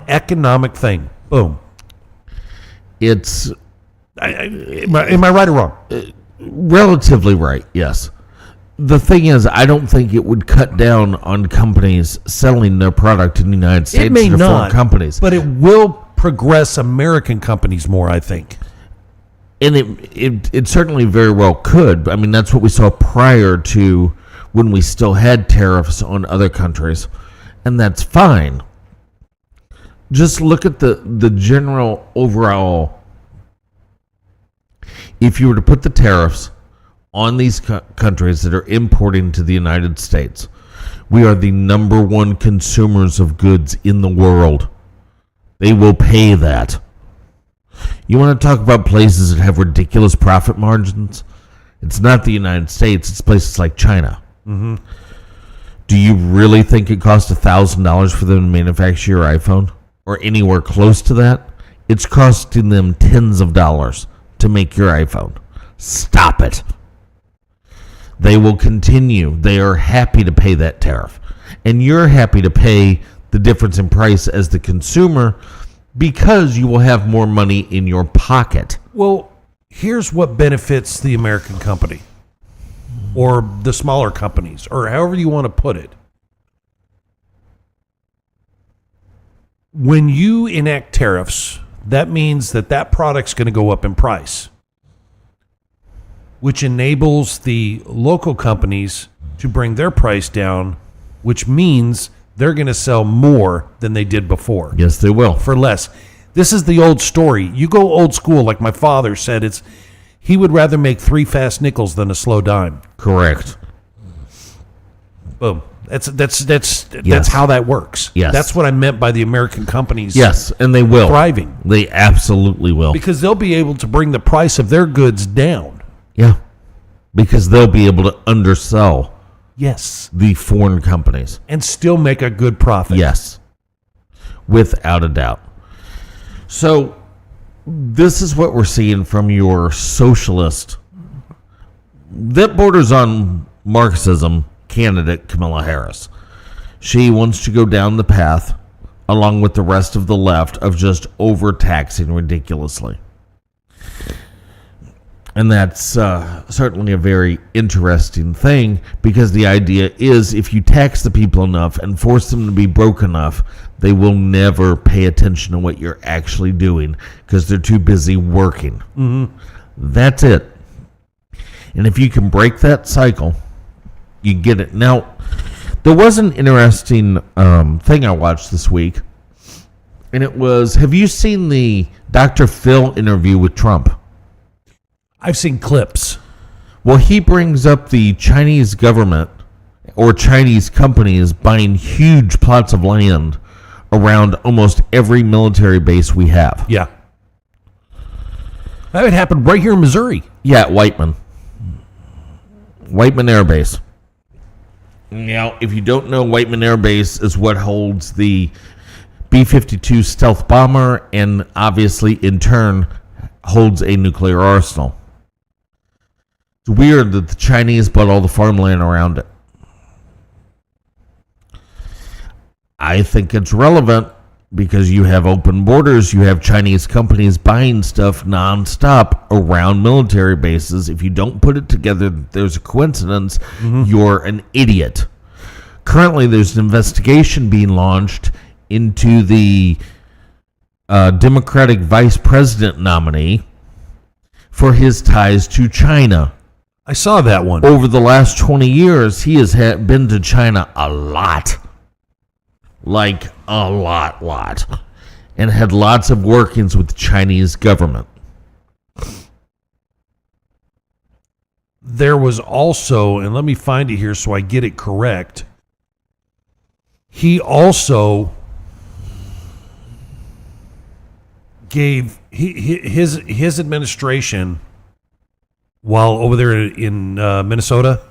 economic thing. Boom. It's... Am I right or wrong? Relatively right, yes. The thing is, I don't think it would cut down on companies selling their product in the United States It may to foreign not, companies. but it will progress American companies more, I think. And it certainly very well could. I mean, that's what we saw prior to when we still had tariffs on other countries. And that's fine. Just look at the general overall. If you were to put the tariffs on these countries that are importing to the United States, we are the number one consumers of goods in the world. They will pay that. You want to talk about places that have ridiculous profit margins? It's not the United States. It's places like China. Mm-hmm. Do you really think it costs $1,000 for them to manufacture your iPhone? Or anywhere close to that? It's costing them tens of dollars to make your iPhone. Stop it. They will continue. They are happy to pay that tariff. And you're happy to pay the difference in price as the consumer because you will have more money in your pocket. Well, here's what benefits the American company or the smaller companies or however you want to put it. When you enact tariffs, that means that product's going to go up in price, which enables the local companies to bring their price down, which means they're going to sell more than they did before. Yes, they will. For less. This is the old story. You go old school, like my father said, he would rather make 3 fast nickels than a slow dime. Correct. Boom. That's how that works. Yes. That's what I meant by the American companies. Yes, and they will. Thriving. They absolutely will. Because they'll be able to bring the price of their goods down. Yeah. Because they'll be able to undersell Yes. the foreign companies. And still make a good profit. Yes. Without a doubt. So, this is what we're seeing from your socialist that borders on Marxism candidate Kamala Harris. She wants to go down the path, along with the rest of the left, of just overtaxing ridiculously. And that's certainly a very interesting thing, because the idea is if you tax the people enough and force them to be broke enough, they will never pay attention to what you're actually doing because they're too busy working. Mm-hmm. That's it. And if you can break that cycle, you get it. Now, there was an interesting thing I watched this week, and it was, have you seen the Dr. Phil interview with Trump? I've seen clips. Well, he brings up the Chinese government or Chinese companies buying huge plots of land around almost every military base we have. Yeah. That would happen right here in Missouri. Yeah, at Whiteman Air Base. Now, if you don't know, Whiteman Air Base is what holds the B-52 stealth bomber and obviously, in turn, holds a nuclear arsenal. It's weird that the Chinese bought all the farmland around it. I think it's relevant because you have open borders, you have Chinese companies buying stuff nonstop around military bases. If you don't put it together, there's a coincidence, you're an idiot. Currently, there's an investigation being launched into the Democratic vice president nominee for his ties to China. I saw that one. Over the last 20 years, he has been to China a lot. Like a lot. And had lots of workings with the Chinese government. There was also, and let me find it here so I get it correct, he also gave his administration while over there in Minnesota,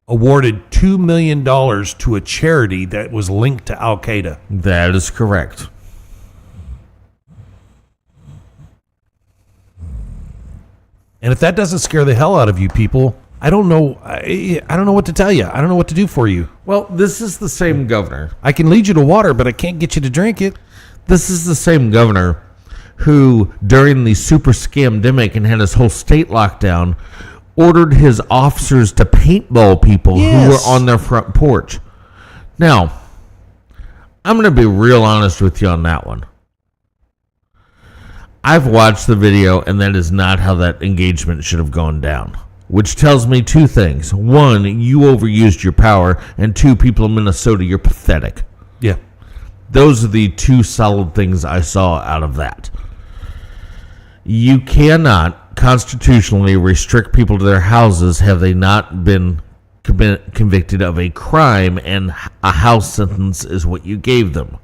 awarded $2 million to a charity that was linked to Al Qaeda. That is correct. And if that doesn't scare the hell out of you people, I don't know. I don't know what to tell you. I don't know what to do for you. Well, this is the same governor. I can lead you to water, but I can't get you to drink it. This is the same governor who, during the super scamdemic and had his whole state locked down, ordered his officers to paintball people who were on their front porch. Now, I'm going to be real honest with you on that one. I've watched the video, and that is not how that engagement should have gone down. Which tells me two things. One, you overused your power, and two, people in Minnesota, you're pathetic. Yeah. Those are the two solid things I saw out of that. You cannot constitutionally restrict people to their houses have they not been convicted of a crime, and a house sentence is what you gave them.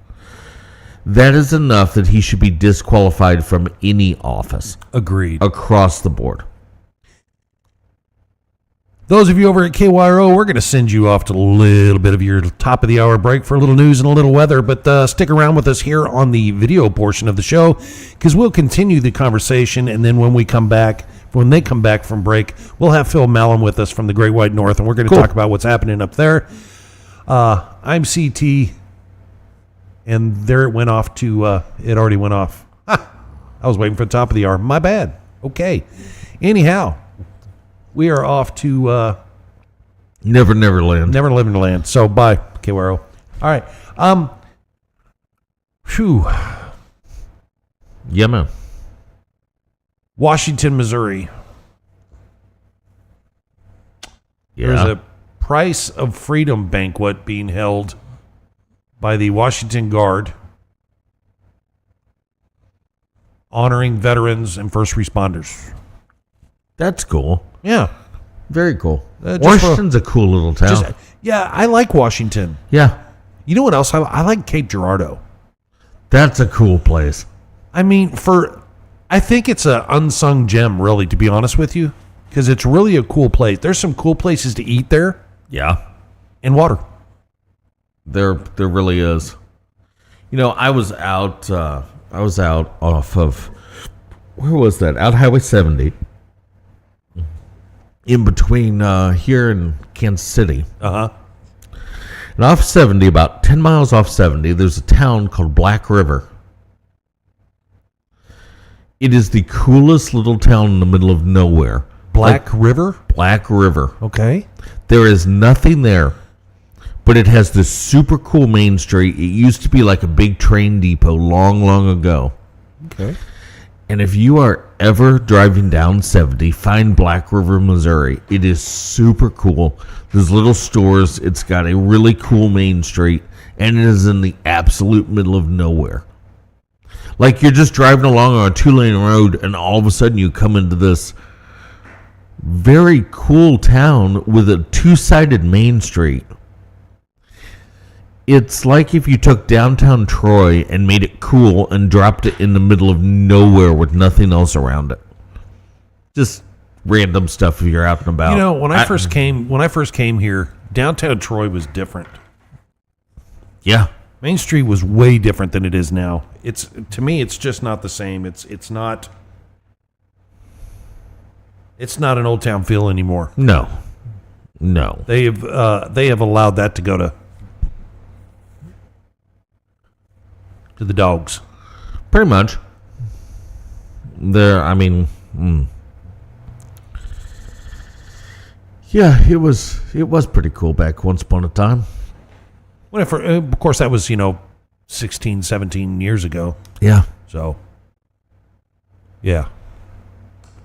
That is enough that he should be disqualified from any office. Agreed. Across the board. Those of you over at KYRO, we're going to send you off to a little bit of your top of the hour break for a little news and a little weather, but stick around with us here on the video portion of the show because we'll continue the conversation, and then when they come back from break, we'll have Phil Mallon with us from the Great White North, and we're going to talk about what's happening up there. I'm CT, and there it went off to, it already went off. I was waiting for the top of the hour. My bad. Okay. Anyhow. We are off to Never Land. So bye, KYRO. All right. Yeah, man. Washington, Missouri. Yeah. There's a Price of Freedom banquet being held by the Washington Guard, honoring veterans and first responders. That's cool. Yeah. Very cool. Washington's a cool little town. I like Washington. Yeah. You know what else? I like Cape Girardeau. That's a cool place. I mean, I think it's an unsung gem, really, to be honest with you, because it's really a cool place. There's some cool places to eat there. Yeah. And water. There really is. You know, I was out off of, where was that? Out Highway 70. In between here and Kansas City. Uh-huh. And off 70, about 10 miles off 70, there's a town called Black River. It is the coolest little town in the middle of nowhere. Black River? Black River. Okay. There is nothing there, but it has this super cool main street. It used to be like a big train depot long, long ago. Okay. And if you are ever driving down 70, find Black River, Missouri. It is super cool. There's little stores. It's got a really cool main street, and it is in the absolute middle of nowhere. Like you're just driving along on a 2-lane road, and all of a sudden you come into this very cool town with a 2-sided main street. It's like if you took downtown Troy and made it cool and dropped it in the middle of nowhere with nothing else around it. Just random stuff if you're out and about. You know, when I first came here, downtown Troy was different. Yeah. Main Street was way different than it is now. To me, it's just not the same. It's not an Old Town feel anymore. No. They have allowed that to go to the dogs. Pretty much. Yeah, it was pretty cool back once upon a time. Of course, that was 16, 17 years ago. Yeah. So, yeah,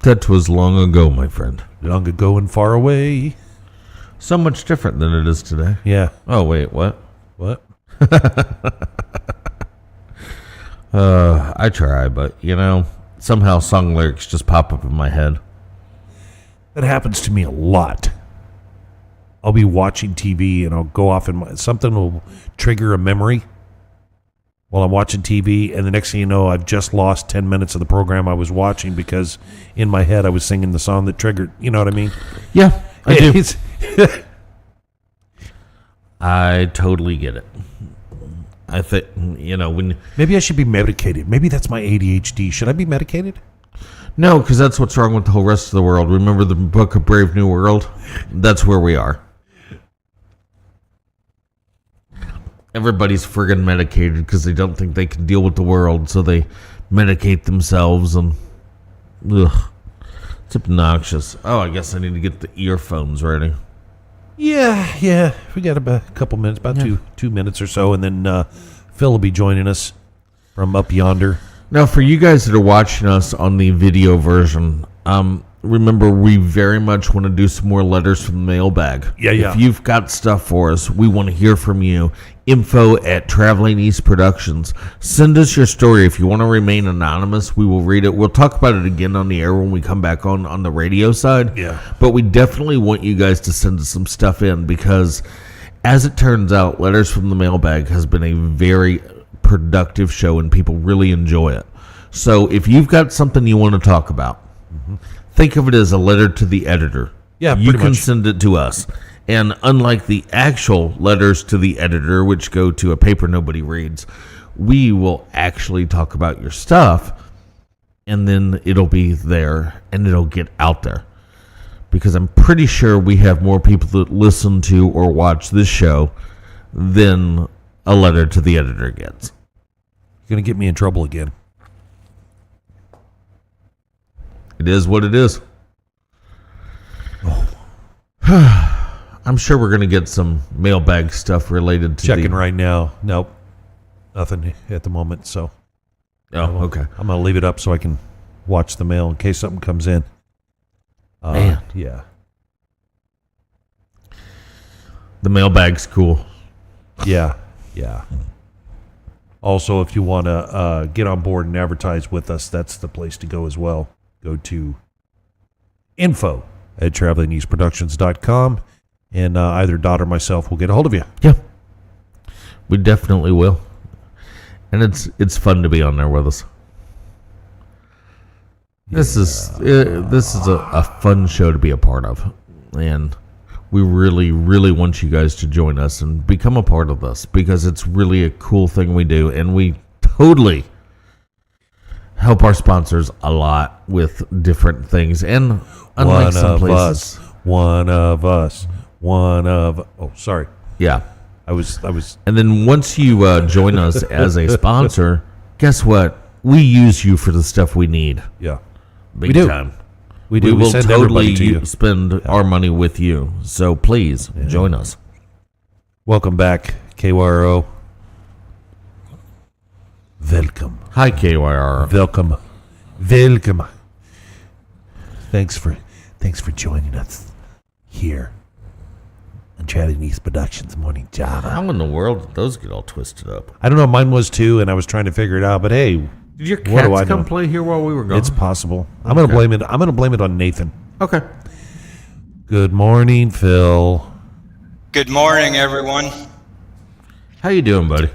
That was long ago, my friend. long ago and far away. So much different than it is today. Yeah. Oh, wait, what? What? I try, but, somehow song lyrics just pop up in my head. That happens to me a lot. I'll be watching TV and I'll go off and something will trigger a memory while I'm watching TV, and the next thing you know, I've just lost 10 minutes of the program I was watching because in my head I was singing the song that triggered. You know what I mean? Yeah, I do. It's- I totally get it. I think, when... Maybe I should be medicated. Maybe that's my ADHD. Should I be medicated? No, because that's what's wrong with the whole rest of the world. Remember the book of Brave New World? That's where we are. Everybody's friggin' medicated because they don't think they can deal with the world, so they medicate themselves, and it's obnoxious. Oh, I guess I need to get the earphones ready. Yeah. We got about a couple minutes, about two minutes or so, and then Phil will be joining us from up yonder. Now, for you guys that are watching us on the video version, remember, we very much want to do some more letters from the mailbag. Yeah. If you've got stuff for us, we want to hear from you. Info@Traveling East Productions. Send us your story. If you want to remain anonymous, we will read it. We'll talk about it again on the air when we come back on the radio side. Yeah. But we definitely want you guys to send us some stuff in because, as it turns out, Letters from the Mailbag has been a very productive show and people really enjoy it. So if you've got something you want to talk about, think of it as a letter to the editor. Yeah, you pretty can much. send it to us. And unlike the actual letters to the editor, which go to a paper nobody reads, we will actually talk about your stuff, and then it'll be there, and it'll get out there. Because I'm pretty sure we have more people that listen to or watch this show than a letter to the editor gets. You're going to get me in trouble again. It is what it is. I'm sure we're going to get some mailbag stuff related to Checking right now. Nope. Nothing at the moment, so Oh, okay. I'm going to leave it up so I can watch the mail in case something comes in. Man. Yeah. The mailbag's cool. Yeah. Also, if you want to get on board and advertise with us, that's the place to go as well. Go to info@travelingeastproductions.com, and either Dodd or myself will get a hold of you. Yeah. We definitely will. And it's fun to be on there with us. This is a fun show to be a part of. And we really, really want you guys to join us and become a part of this because it's really a cool thing we do. And we totally help our sponsors a lot with different things. And unlike some places, Oh, sorry. yeah. I was. And then once you join us as a sponsor, guess what? We use you for the stuff we need. Yeah. Big We do. time. We do. We We will send everybody to totally you. spend our money with you. So please join us. Welcome back, KYRO. Welcome. Hi, KYR. Welcome. Thanks for joining us here on Traveling East Productions Morning Java. How in the world did those get all twisted up? I don't know. Mine was too, and I was trying to figure it out. But hey, Did your What do I cats come know? play here while we were gone? it's possible. I'm gonna blame it. I'm gonna blame it on Nathan. okay. Good morning, Phil. Good morning, everyone. How you doing, buddy?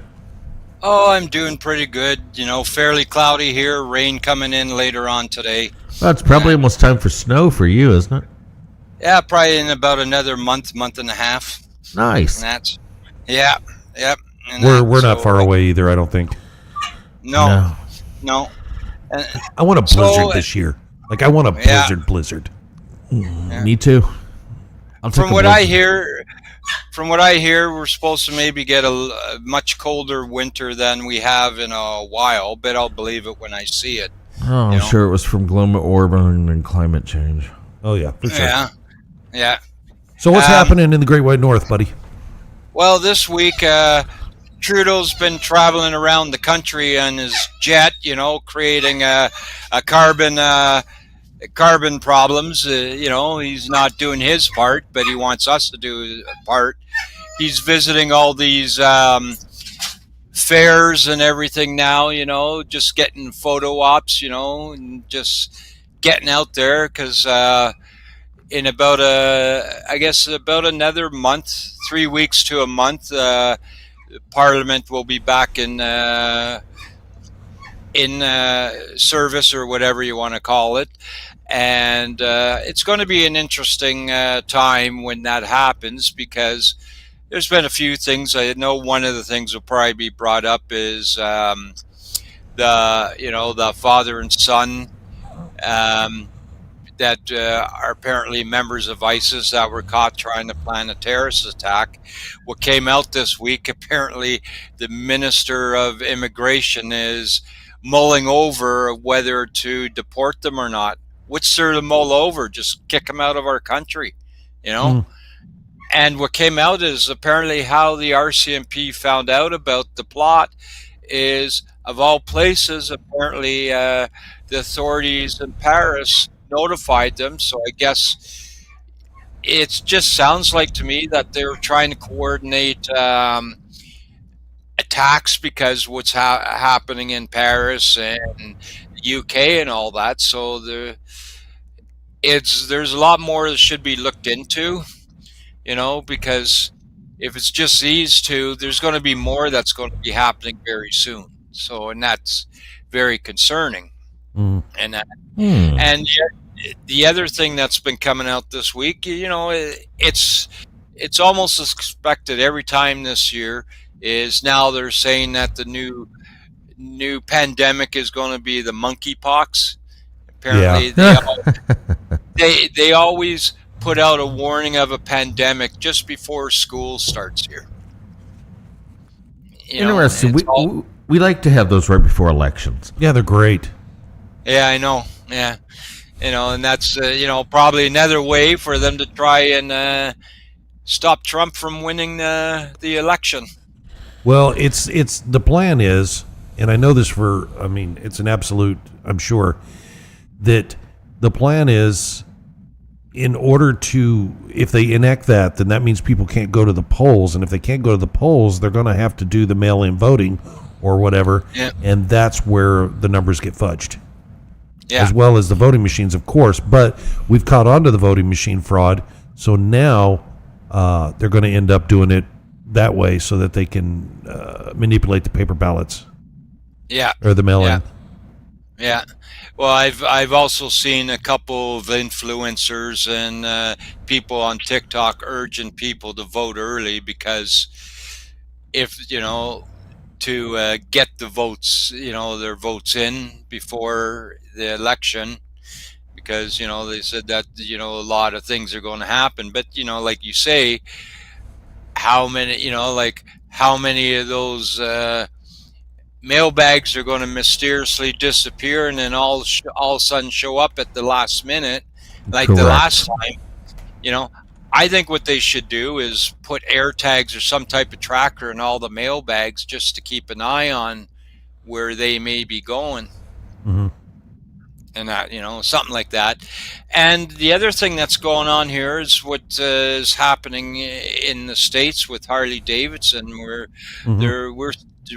Oh, I'm doing pretty good. Fairly cloudy here. Rain coming in later on today. Well, it's probably And almost time for snow for you, isn't it? yeah, probably in about another month and a half. And Nice. that's yeah, yep. And We're not far away either, I don't think. no, No. no. And I want a blizzard so this year. Like I want a yeah, blizzard. yeah. Me too. I'll take From a what I blizzard. hear, from what I hear, we're supposed to maybe get a much colder winter than we have in a while. But I'll believe it when I see it. Oh, You I'm know. sure it was from global warming and climate change. Oh yeah, for sure. Yeah, yeah. So what's Um, happening in the Great White North, buddy? Well, this week, Trudeau's been traveling around the country on his jet, creating a carbon problems. He's not doing his part, but he wants us to do a part. He's visiting all these fairs and everything now, just getting photo ops, and just getting out there because in about I guess about another month, 3 weeks to a month, Parliament will be back in service or whatever you want to call it, and it's going to be an interesting time when that happens because there's been a few things. I know one of the things will probably be brought up is the father and son. Um, that are apparently members of ISIS that were caught trying to plan a terrorist attack. What came out this week, apparently the Minister of Immigration is mulling over whether to deport them or not. What's there to mull over? Just kick them out of our country, you know? Mm. And what came out is apparently how the RCMP found out about the plot is, of all places, apparently the authorities in Paris notified them. So I guess it just sounds like to me that they're trying to coordinate attacks because what's happening in Paris and the UK and all that. So there's a lot more that should be looked into, because if it's just these two, there's going to be more that's going to be happening very soon. So, and that's very concerning. Mm. And Hmm. and the other thing that's been coming out this week, it's almost expected every time this year is now they're saying that the new pandemic is going to be the monkeypox. Apparently, Yeah. they always put out a warning of a pandemic just before school starts here. Interesting. It's all, We like to have those right before elections. Yeah, they're great. yeah, I know. Yeah, and that's probably another way for them to try and stop Trump from winning the election. Well, it's the plan is, and I know this it's an absolute, I'm sure, that the plan is in order to, if they enact that, then that means people can't go to the polls. And if they can't go to the polls, they're going to have to do the mail-in voting or whatever. Yeah. And that's where the numbers get fudged. Yeah. As well as the voting machines, of course. But we've caught on to the voting machine fraud. So now they're going to end up doing it that way so that they can manipulate the paper ballots Yeah. or the mail-in. Yeah. Yeah. Well, I've also seen a couple of influencers and people on TikTok urging people to vote early because if to get the votes, their votes in before the election, because they said that a lot of things are going to happen, but like you say, how many of those mailbags are going to mysteriously disappear and then all of a sudden show up at the last minute, like Correct. the last time. I think what they should do is put air tags or some type of tracker in all the mailbags just to keep an eye on where they may be going. Mhm. And that, something like that. And the other thing that's going on here is what is happening in the States with Harley Davidson, where Mhm.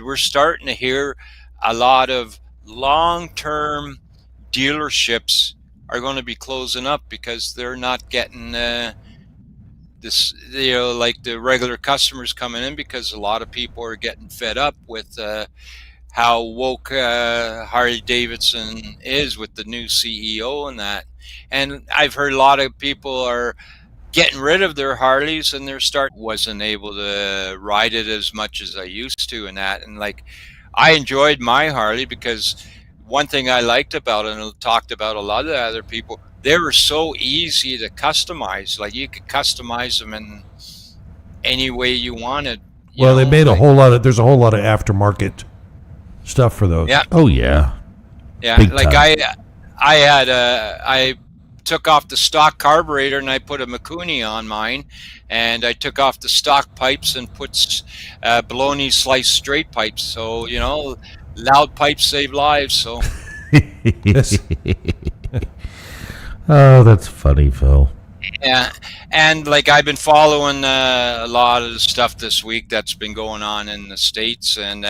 we're starting to hear a lot of long-term dealerships are going to be closing up because they're not getting this, like the regular customers coming in, because a lot of people are getting fed up with how woke Harley Davidson is with the new CEO and that. And I've heard a lot of people are getting rid of their Harleys, and they're starting. Wasn't able to ride it as much as I used to and that. And like, I enjoyed my Harley because one thing I liked about it, and talked about a lot of the other people, they were so easy to customize. Like, you could customize them in any way you wanted. Well, they made a whole lot of. There's a whole lot of aftermarket stuff for those. Yeah. Oh yeah. Yeah. Big Like time. I took off the stock carburetor and I put a Mikuni on mine, and I took off the stock pipes and put bologna sliced straight pipes. So, loud pipes save lives. So Yes. Oh, that's funny, Phil. yeah, and like, I've been following a lot of the stuff this week that's been going on in the States, and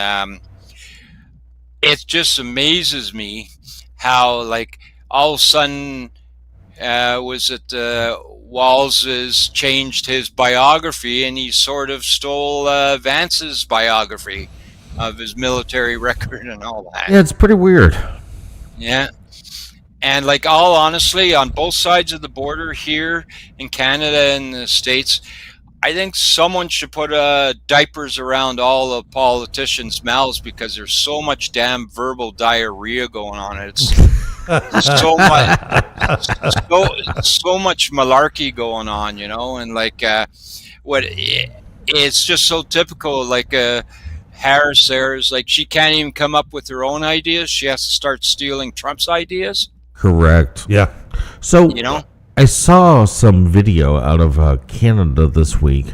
it just amazes me how, like, all of a sudden, was it Walls has changed his biography, and he sort of stole Vance's biography of his military record and all that. Yeah, it's pretty weird. Yeah. And like, all honestly, on both sides of the border here in Canada and the States, I think someone should put diapers around all the politicians' mouths, because there's so much damn verbal diarrhea going on. It's so much, so much malarkey going on, and like, it's just so typical. Like, Harris there is like, she can't even come up with her own ideas. She has to start stealing Trump's ideas. Correct. Yeah. So You know? I saw some video out of Canada this week,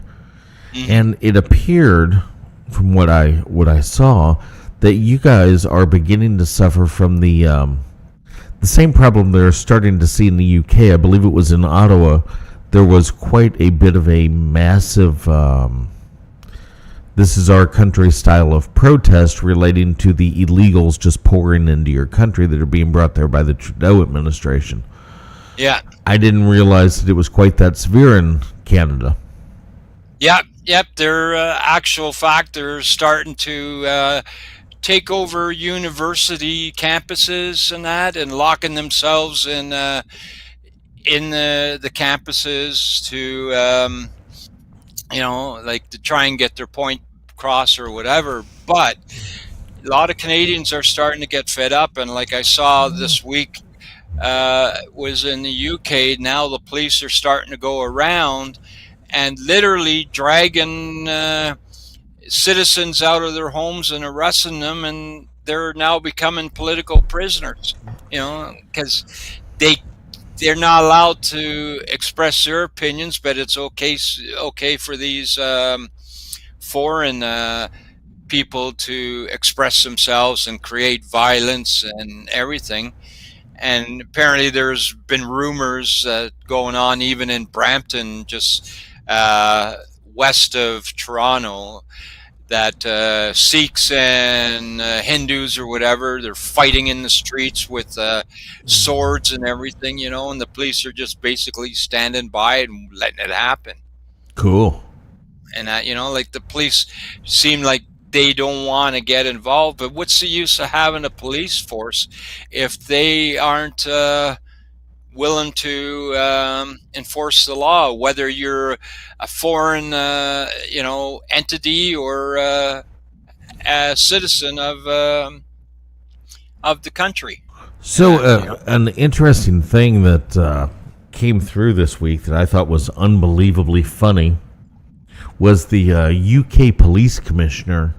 and it appeared, from what I saw, that you guys are beginning to suffer from the same problem they're starting to see in the UK. I believe it was in Ottawa. There was quite a bit of a massive this is our country style of protest relating to the illegals just pouring into your country that are being brought there by the Trudeau administration. Yeah. I didn't realize that it was quite that severe in Canada. Yep. They're actual fact. They're starting to take over university campuses and that, and locking themselves in the campuses to like, to try and get their point across or whatever. But a lot of Canadians are starting to get fed up, and like I saw this week, was in the UK. Now the police are starting to go around and literally dragging citizens out of their homes and arresting them, and they're now becoming political prisoners. Because they're not allowed to express their opinions, but it's okay for these foreign people to express themselves and create violence and everything. And apparently there's been rumors going on even in Brampton, just west of Toronto, that Sikhs and Hindus or whatever, they're fighting in the streets with swords and everything, and the police are just basically standing by and letting it happen. Cool. And like, the police seem like they don't want to get involved, but what's the use of having a police force if they aren't willing to enforce the law, whether you're a foreign entity or a citizen of the country? So an interesting thing that came through this week that I thought was unbelievably funny was the UK police commissioner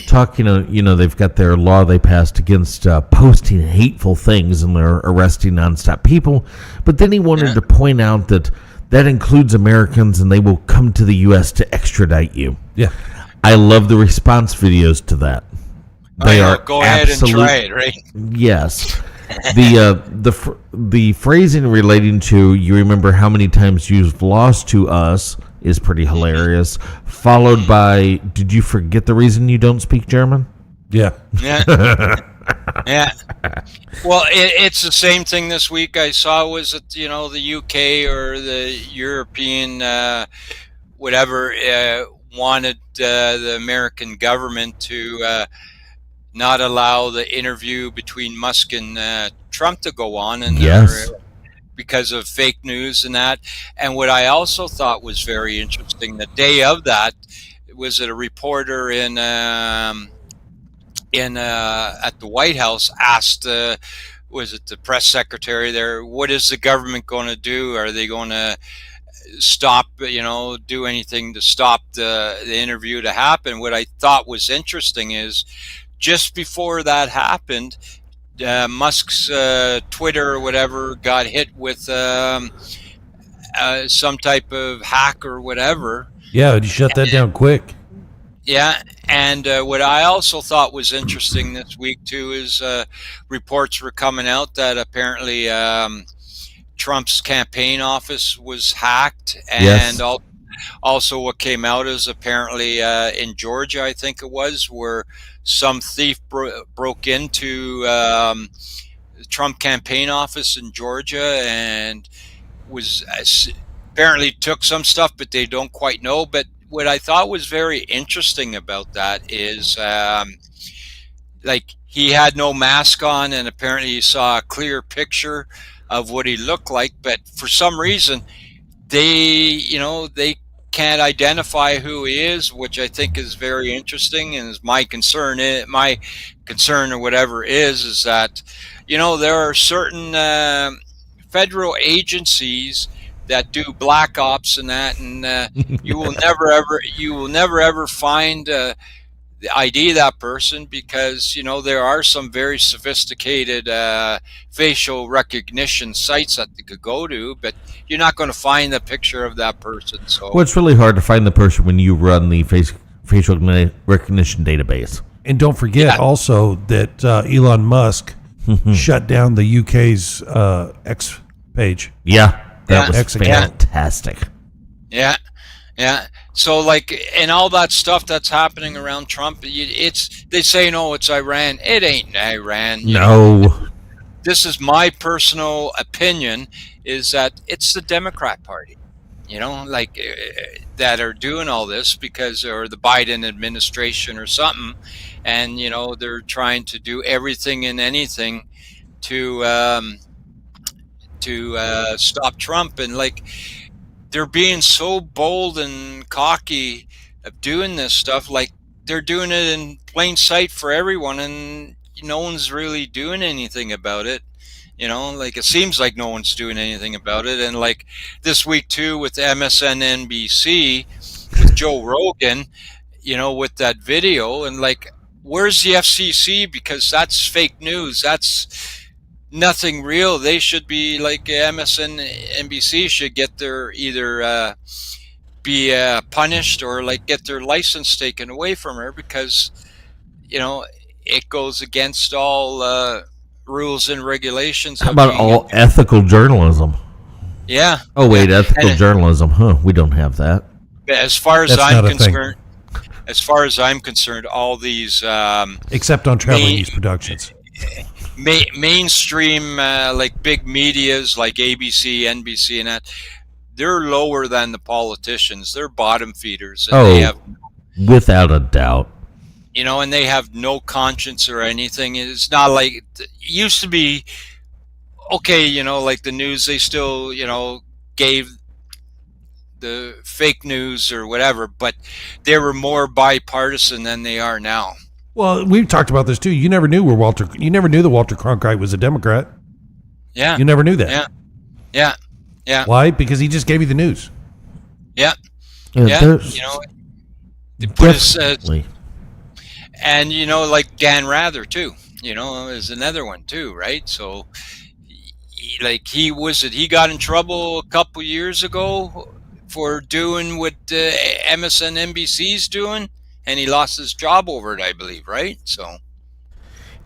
talking. They've got their law they passed against posting hateful things, and they're arresting nonstop people. But then he wanted to point out that includes Americans, and they will come to the U.S. to extradite you. Yeah. I love the response videos to that. They are go ahead and try it, right? Yes. The phrasing relating to, you remember how many times you've lost to us, is pretty hilarious. Followed by, did you forget the reason you don't speak German? Yeah. Yeah. Yeah. Well, it's the same thing this week. I saw was it the UK or the European whatever wanted the American government to not allow the interview between Musk and Trump to go on, and Yes. because of fake news and that. And what I also thought was very interesting, the day of that, was it a reporter in at the White House asked, was it the press secretary there, what is the government going to do? Are they going to stop, do anything to stop the interview to happen? What I thought was interesting is just before that happened, Musk's Twitter or whatever got hit with some type of hack or whatever. Yeah, you shut that down quick. Yeah, and what I also thought was interesting this week too is reports were coming out that apparently Trump's campaign office was hacked, and Yes. also what came out is apparently in Georgia, I think it was, where some thief broke into the Trump campaign office in Georgia and was apparently took some stuff, but they don't quite know. But what I thought was very interesting about that is like he had no mask on, and apparently you saw a clear picture of what he looked like, but for some reason they can't identify who he is, which I think is very interesting. And is my concern or whatever is that there are certain federal agencies that do black ops and that, and you will never ever find the ID of that person, because there are some very sophisticated facial recognition sites that they could go to, but you're not going to find the picture of that person. So Well, it's really hard to find the person when you run the facial recognition database. And don't forget also that Elon Musk shut down the UK's X page. Yeah, that Yeah. was X account. fantastic. yeah, so like, and all that stuff that's happening around Trump, they say no, it's Iran. It ain't Iran. No. This is my personal opinion, is that it's the Democrat Party, that are doing all this, or the Biden administration or something, and they're trying to do everything and anything to stop Trump, and they're being so bold and cocky of doing this stuff, like they're doing it in plain sight for everyone, and no one's really doing anything about it. It seems like no one's doing anything about it. And like this week too, with MSNBC, with Joe Rogan, with that video, and where's the FCC? Because that's fake news. That's nothing real. They should be MSNBC should get their either be punished or get their license taken away from her, because it goes against all rules and regulations. How about all ethical journalism? Yeah. Oh, wait, Yeah. ethical And journalism. Huh, we don't have that. as far as That's I'm not a thing. concerned, all these Except on Traveling Me- News Productions. mainstream big medias like ABC, NBC, and that, they're lower than the politicians. They're bottom feeders, and they have, without a doubt. and they have no conscience or anything. It's not like it used to be. Okay, like the news, they still gave the fake news or whatever, but they were more bipartisan than they are now. Well, we've talked about this too. You never knew that Walter Cronkite was a Democrat. Yeah. You never knew that. Yeah. Why? Because he just gave you the news. Yeah. There's They put his, definitely. and like Dan Rather too, is another one too, right? So he got in trouble a couple years ago for doing what MSNBC's doing, and he lost his job over it, I believe, right? So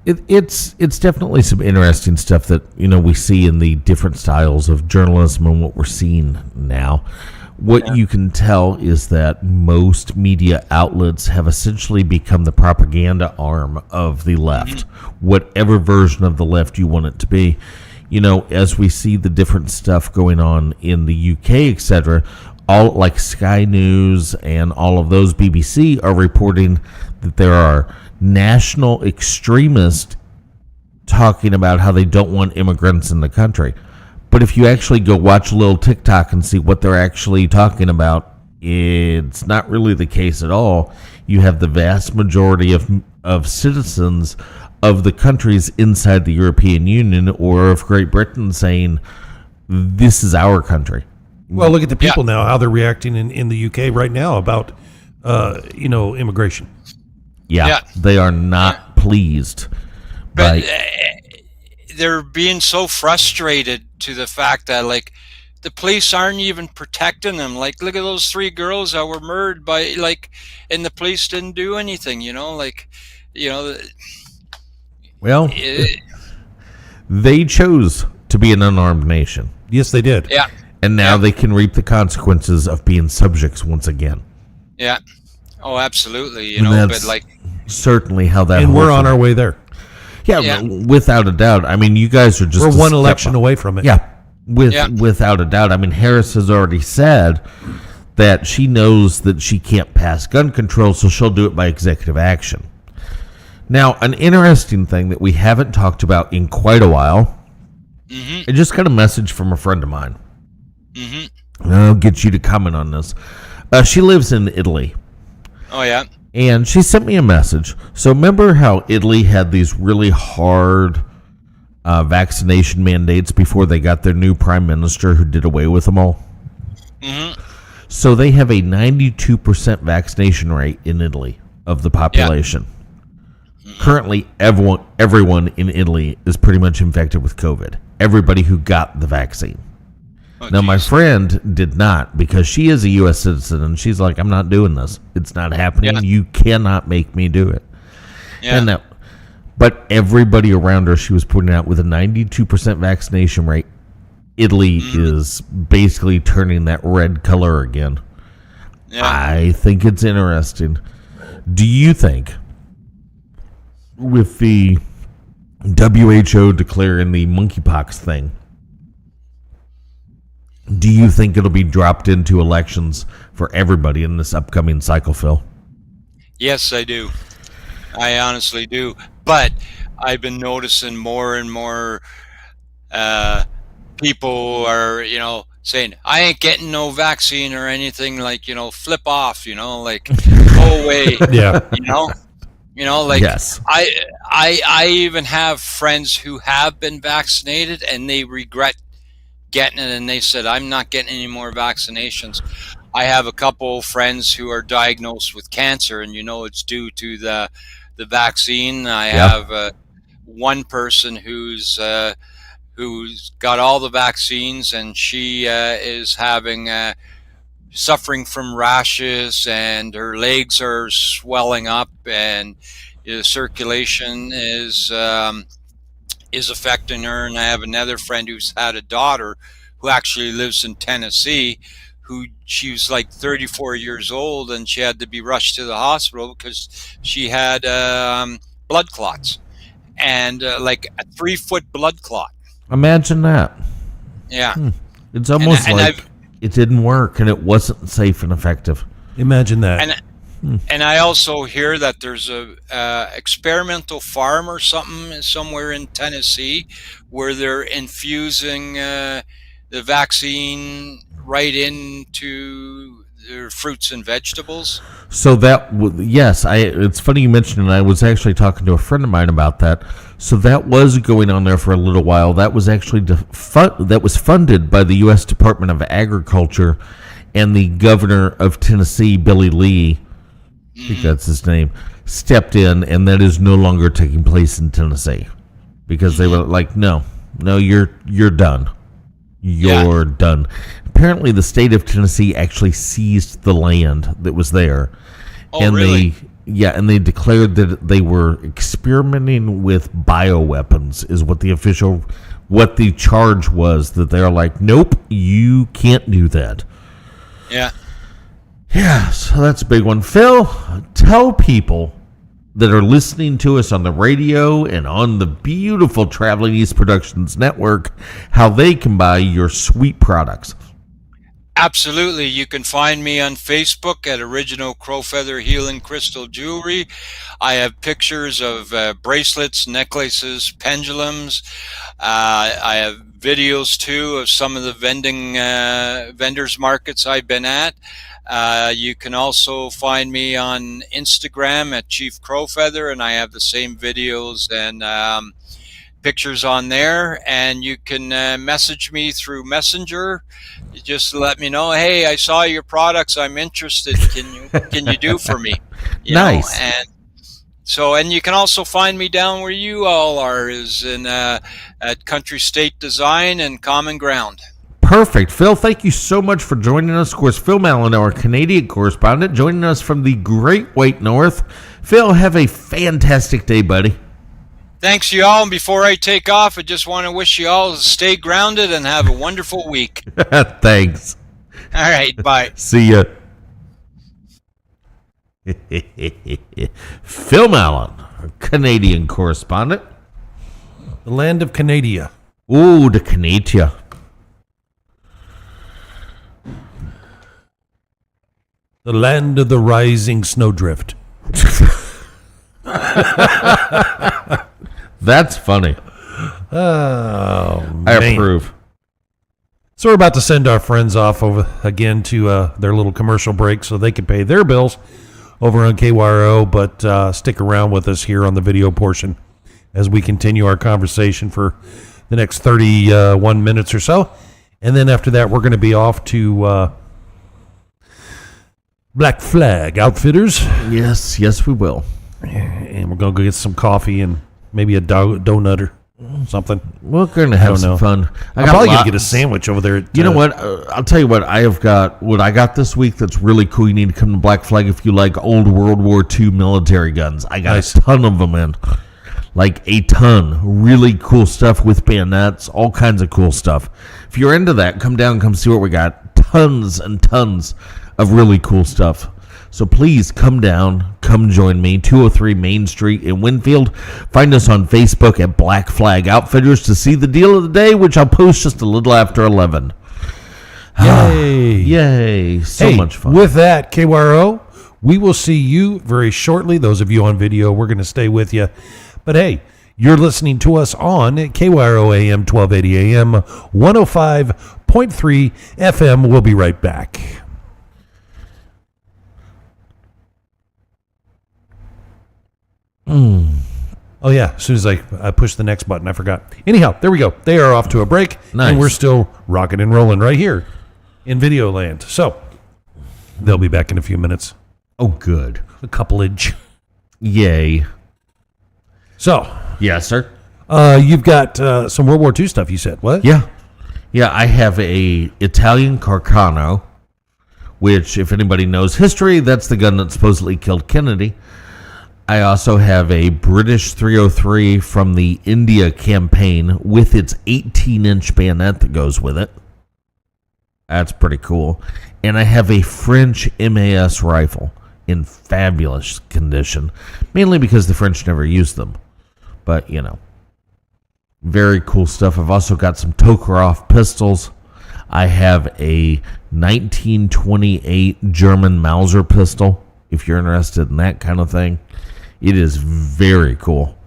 It's definitely some interesting stuff that we see in the different styles of journalism and what we're seeing now. What you can tell is that most media outlets have essentially become the propaganda arm of the left, whatever version of the left you want it to be. You know, as we see the different stuff going on in the UK, etc., all like Sky News and all of those, BBC, are reporting that there are national extremists talking about how they don't want immigrants in the country. But if you actually go watch a little TikTok and see what they're actually talking about, it's not really the case at all. You have the vast majority of citizens of the countries inside the European Union or of Great Britain saying, this is our country. Well, look at the people now, how they're reacting in the UK right now about, immigration. Yeah, they are not pleased. But they're being so frustrated to the fact that, like, the police aren't even protecting them. Like, look at those 3 girls that were murdered by, like, and the police didn't do anything, Well, they chose to be an unarmed nation. Yes, they did. Yeah. And now they can reap the consequences of being subjects once again. Yeah. Oh, absolutely. That's but like certainly how that. And we're on our way there. Yeah, without a doubt. I mean, you guys are just we're one election away from it. Yeah, without a doubt. I mean, Harris has already said that she knows that she can't pass gun control, so she'll do it by executive action. Now, an interesting thing that we haven't talked about in quite a while. I just got a message from a friend of mine. And I'll get you to comment on this. She lives in Italy. Oh, yeah. And she sent me a message. So remember how Italy had these really hard vaccination mandates before they got their new prime minister who did away with them all? So they have a 92% vaccination rate in Italy of the population. Currently, everyone in Italy is pretty much infected with COVID. Everybody who got the vaccine. Now, my friend did not, because she is a U.S. citizen, and she's like, I'm not doing this. It's not happening. Yeah. You cannot make me do it. Yeah. But everybody around her, she was putting out with a 92% vaccination rate. Italy is basically turning that red color again. Yeah. I think it's interesting. Do you think, with the WHO declaring the monkeypox thing, do you think it'll be dropped into elections for everybody in this upcoming cycle, Phil? Yes, I do. I honestly do. But I've been noticing more and more people are, saying, I ain't getting no vaccine or anything, like, flip off, like, go away. Yeah. Yes. I even have friends who have been vaccinated and they regret getting it, and they said, I'm not getting any more vaccinations. I have a couple friends who are diagnosed with cancer, and it's due to the vaccine. I have one person who's got all the vaccines, and she is suffering from rashes, and her legs are swelling up, and the circulation is affecting her. And I have another friend who's had a daughter who actually lives in Tennessee, who she was like 34 years old, and she had to be rushed to the hospital because she had blood clots, and like a 3-foot blood clot. Imagine that. Yeah. It's almost like it didn't work and it wasn't safe and effective. Imagine that. And I also hear that there's a experimental farm or something somewhere in Tennessee where they're infusing the vaccine right into their fruits and vegetables. So yes, it's funny you mentioned it. I was actually talking to a friend of mine about that. So that was going on there for a little while. That was actually that was funded by the U.S. Department of Agriculture, and the governor of Tennessee, Billy Lee, I think that's his name, stepped in, and that is no longer taking place in Tennessee because they were like, no, you're done. You're done. Apparently, the state of Tennessee actually seized the land that was there. Oh, and really? They declared that they were experimenting with bioweapons, is what the charge was. That they're like, nope, you can't do that. Yeah. Yeah, so that's a big one. Phil, tell people that are listening to us on the radio and on the beautiful Traveling East Productions Network how they can buy your sweet products. Absolutely. You can find me on Facebook at Original Crowfeather Healing Crystal Jewelry. I have pictures of bracelets, necklaces, pendulums. I have videos too of some of the vendors markets I've been at. You can also find me on Instagram at Chief Crowfeather, and I have the same videos and pictures on there. And you can message me through Messenger. You just let me know, hey, I saw your products, I'm interested. Can you do for me? Nice. And so, and you can also find me down where you all are, is in at Country State Design and Common Ground. Perfect. Phil, thank you so much for joining us. Of course, Phil Mallon, our Canadian correspondent, joining us from the Great White North. Phil, have a fantastic day, buddy. Thanks, you all. And before I take off, I just want to wish you all to stay grounded and have a wonderful week. Thanks. All right, bye. See ya. Phil Mallon, our Canadian correspondent. The land of Canada. Ooh, the Canada. The land of the rising snowdrift. That's funny. Oh, I man. approve. So we're about to send our friends off over again to their little commercial break so they can pay their bills over on KYRO, but stick around with us here on the video portion as we continue our conversation for the next 31 minutes or so. And then after that, we're going to be off to Black Flag Outfitters. Yes, we will. And we're going to go get some coffee and maybe a donut or something. We're going to have some fun. I'm probably going to get a sandwich over there. You know what? I'll tell you what. I have got what I got this week that's really cool. You need to come to Black Flag if you like old World War II military guns. I got a ton of them in. Like a ton. Really cool stuff with bayonets. All kinds of cool stuff. If you're into that, come down and come see what we got. Tons and tons of really cool stuff. So please come down, come join me, 203 Main Street in Winfield. Find us on Facebook at Black Flag Outfitters to see the deal of the day, which I'll post just a little after 11. Yay. Yay. So much fun. With that, KYRO, we will see you very shortly. Those of you on video, we're going to stay with you. But hey, you're listening to us on KYRO AM 1280 AM 105.3 FM. We'll be right back. Oh, yeah. As soon as I pushed the next button, I forgot. Anyhow, there we go. They are off to a break. Nice. And we're still rocking and rolling right here in Video Land. So they'll be back in a few minutes. Oh, good. A couplage. Yay. So. Yes, sir. You've got some World War II stuff, you said. What? Yeah. Yeah, I have a Italian Carcano, which, if anybody knows history, that's the gun that supposedly killed Kennedy. I also have a British 303 from the India campaign with its 18-inch bayonet that goes with it. That's pretty cool. And I have a French MAS rifle in fabulous condition, mainly because the French never used them. But, you know, very cool stuff. I've also got some Tokarev pistols. I have a 1928 German Mauser pistol, if you're interested in that kind of thing. It is very cool.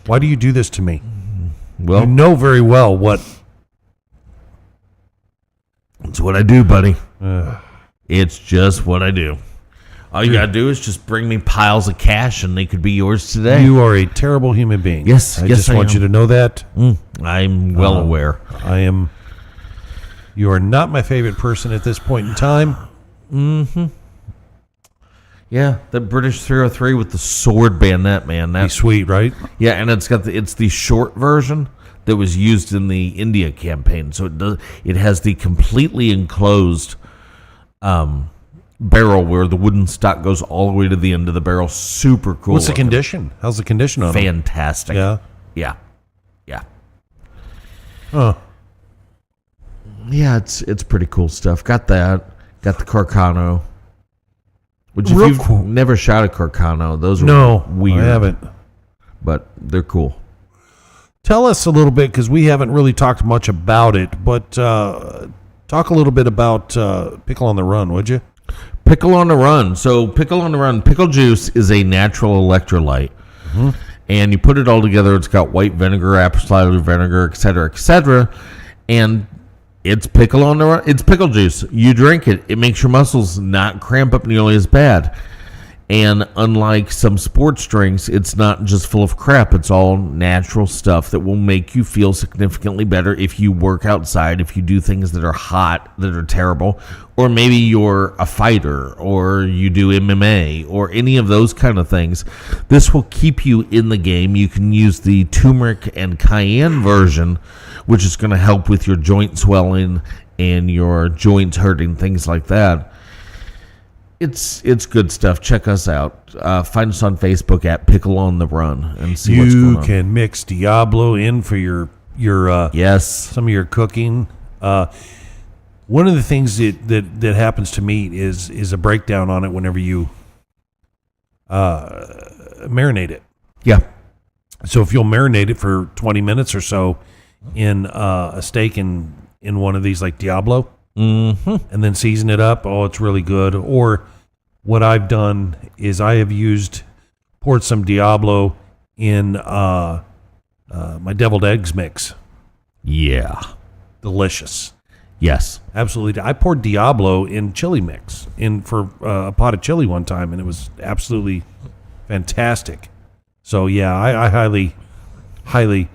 Why do you do this to me? Well, you know very well what. It's what I do, buddy. It's just what I do. All you got to do is just bring me piles of cash and they could be yours today. You are a terrible human being. Yes, I just want you to know that. I'm well aware. I am. You are not my favorite person at this point in time. Mm-hmm. Yeah, the British 303 with the sword bayonet, man. That's sweet, right? Yeah, and it's the short version that was used in the India campaign. So it has the completely enclosed barrel where the wooden stock goes all the way to the end of the barrel. Super cool. What's the condition? How's the condition on it? Fantastic. Yeah. Oh. Yeah, it's pretty cool stuff. Got that. Got the Carcano. Which, if Real you've cool. never shot a Carcano, those are No, weird. I haven't. But they're cool. Tell us a little bit, because we haven't really talked much about it, but talk a little bit about Pickle on the Run, would you? Pickle on the Run. So Pickle on the Run, pickle juice is a natural electrolyte. Mm-hmm. And you put it all together. It's got white vinegar, apple cider vinegar, etc., etc. And it's pickle on the run. It's pickle juice. You drink it. It makes your muscles not cramp up nearly as bad. And unlike some sports drinks, it's not just full of crap. It's all natural stuff that will make you feel significantly better if you work outside, if you do things that are hot, that are terrible, or maybe you're a fighter, or you do MMA, or any of those kind of things. This will keep you in the game. You can use the turmeric and cayenne version, which is going to help with your joint swelling and your joints hurting, things like that. It's good stuff. Check us out. Find us on Facebook at Pickle on the Run and see what's going on. You can mix Diablo in for your Yes. some of your cooking. One of the things that happens to meat is a breakdown on it whenever you marinate it. Yeah. So if you'll marinate it for 20 minutes or so in a steak in one of these like Diablo, Mm-hmm. and then season it up, it's really good. Or what I've done is I have poured some Diablo in my deviled eggs mix. Yeah. Delicious. Yes. Absolutely. I poured Diablo in chili mix for a pot of chili one time, and it was absolutely fantastic. So yeah, I highly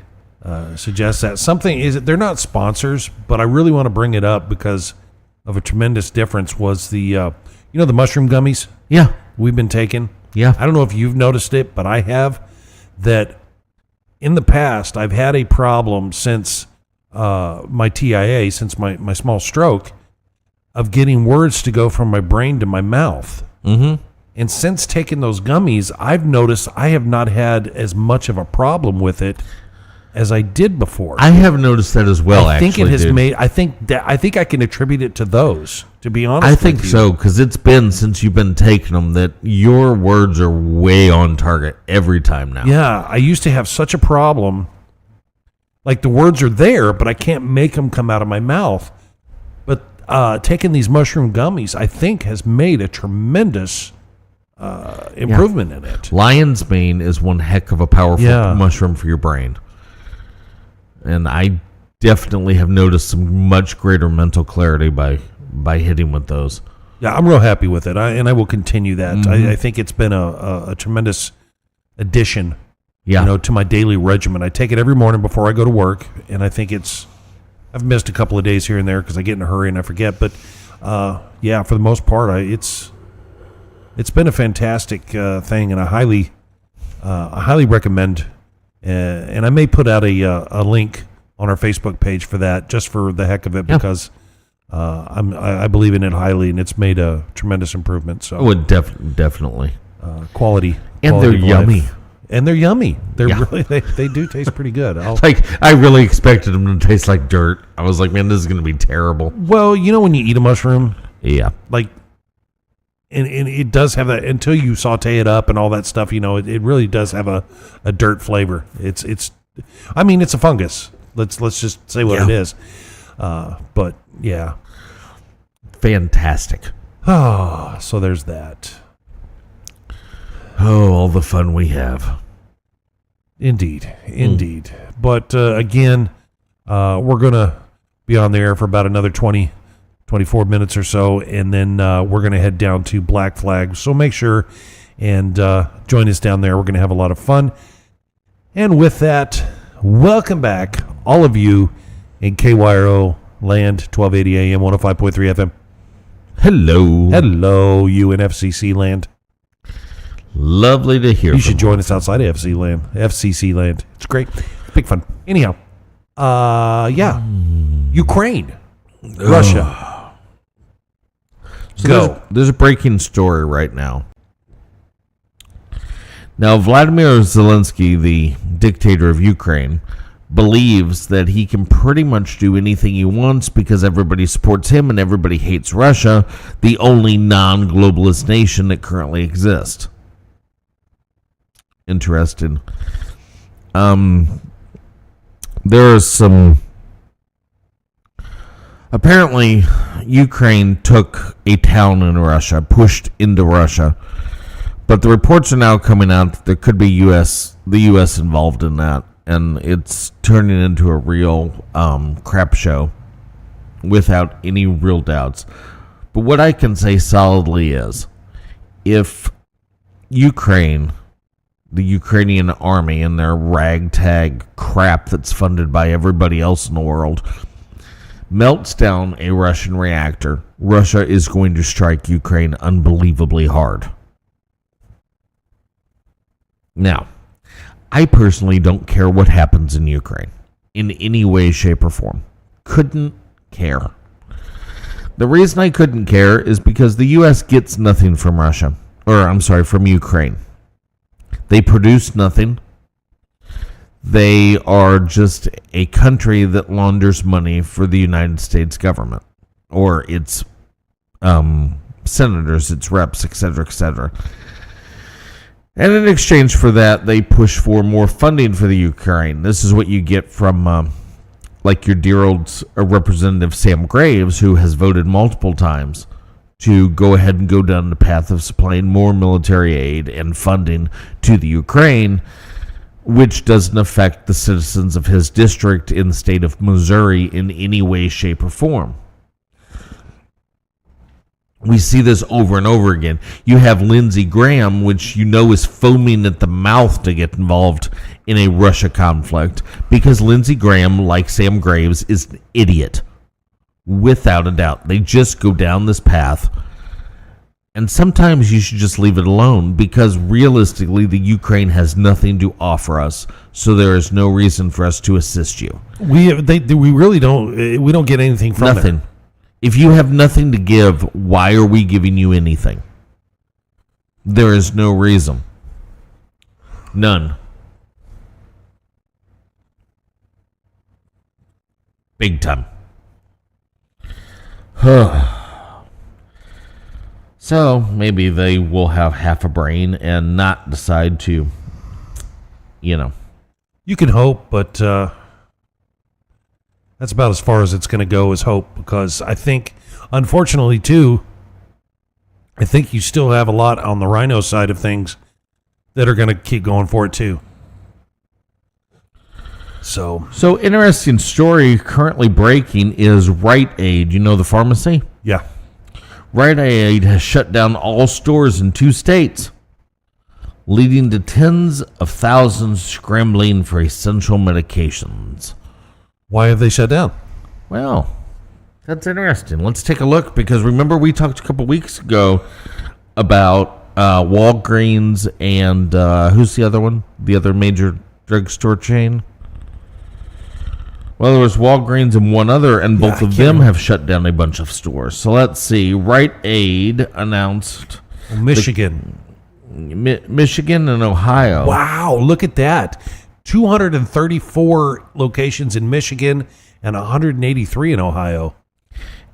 suggest that. They're not sponsors, but I really want to bring it up because of a tremendous difference was the the mushroom gummies Yeah. we've been taking. Yeah. I don't know if you've noticed it, but I have. That in the past I've had a problem since my TIA, since my small stroke, of getting words to go from my brain to my mouth. Mm-hmm. And since taking those gummies, I've noticed I have not had as much of a problem with it as I did before. I have noticed that as well. I think actually, it has dude. made. I think I can attribute it to those. To be honest, I think with you. so, because it's been since you've been taking them that your words are way on target every time now. Yeah, I used to have such a problem. Like the words are there, but I can't make them come out of my mouth. But taking these mushroom gummies, I think, has made a tremendous improvement in it. Lion's mane is one heck of a powerful Yeah. mushroom for your brain. And I definitely have noticed some much greater mental clarity by hitting with those. Yeah, I'm real happy with it, and I will continue that. Mm-hmm. I think it's been a tremendous addition, Yeah. to my daily regimen. I take it every morning before I go to work, and I think I've missed a couple of days here and there because I get in a hurry and I forget. But yeah, for the most part, it's been a fantastic thing, and I highly recommend. And I may put out a link on our Facebook page for that, just for the heck of it, Yeah. because I believe in it highly, and it's made a tremendous improvement. So, Definitely. quality, And quality they're of life. yummy. And they're yummy. They're Yeah. really they do taste pretty good. Like, I really expected them to taste like dirt. I was like, man, this is going to be terrible. Well, when you eat a mushroom, Yeah. like, and it does have that until you saute it up and all that stuff. It really does have a dirt flavor. It's a fungus. Let's just say what Yeah. it is. But yeah. Fantastic. Oh, so there's that. Oh, all the fun we have. Indeed. But again, we're gonna be on the air for about another 24 minutes or so, and then we're going to head down to Black Flag. So make sure and join us down there. We're going to have a lot of fun. And with that, welcome back, all of you in KYRO land, 1280 AM, 105.3 FM. Hello. You in FCC land. Lovely to hear You from should join us outside of FCC land. It's great. Big fun. Anyhow, yeah. Ukraine. Russia. So Go. There's a breaking story right now. Now, Vladimir Zelensky, the dictator of Ukraine, believes that he can pretty much do anything he wants because everybody supports him and everybody hates Russia, the only non-globalist nation that currently exists. Interesting. There is some... Apparently, Ukraine took a town in Russia, pushed into Russia, but the reports are now coming out that there could be the U.S. involved in that, and it's turning into a real crap show without any real doubts. But what I can say solidly is, if Ukraine, the Ukrainian army and their ragtag crap that's funded by everybody else in the world, melts down a Russian reactor, Russia is going to strike Ukraine unbelievably hard. Now, I personally don't care what happens in Ukraine in any way, shape, or form. Couldn't care. The reason I couldn't care is because the U.S. gets nothing from Russia. From Ukraine. They produce nothing. They are just a country that launders money for the United States government. Or its senators, its reps, etc., etc. And in exchange for that, they push for more funding for the Ukraine. This is what you get from, like your dear old Representative Sam Graves, who has voted multiple times to go ahead and go down the path of supplying more military aid and funding to the Ukraine, which doesn't affect the citizens of his district in the state of Missouri in any way, shape, or form. We see this over and over again. You have Lindsey Graham, which you know is foaming at the mouth to get involved in a Russia conflict, because Lindsey Graham, like Sam Graves, is an idiot. Without a doubt. They just go down this path. And sometimes you should just leave it alone, because realistically, the Ukraine has nothing to offer us, so there is no reason for us to assist you. We really don't. We don't get anything from Nothing. it. If you have nothing to give, why are we giving you anything? There is no reason. None. Big time. So maybe they will have half a brain and not decide to, You can hope, but that's about as far as it's going to go, is hope, because I think, unfortunately, too, I think you still have a lot on the Rhino side of things that are going to keep going for it, too. So interesting story currently breaking is Rite Aid. You know the pharmacy? Yeah. Rite Aid has shut down all stores in 2 states, leading to tens of thousands scrambling for essential medications. Why have they shut down? Well, that's interesting. Let's take a look, because remember we talked a couple weeks ago about Walgreens and who's the other one? The other major drugstore chain? Well, there was Walgreens and one other, and both of them have shut down a bunch of stores. So let's see. Rite Aid announced... Michigan. Michigan and Ohio. Wow, look at that. 234 locations in Michigan and 183 in Ohio.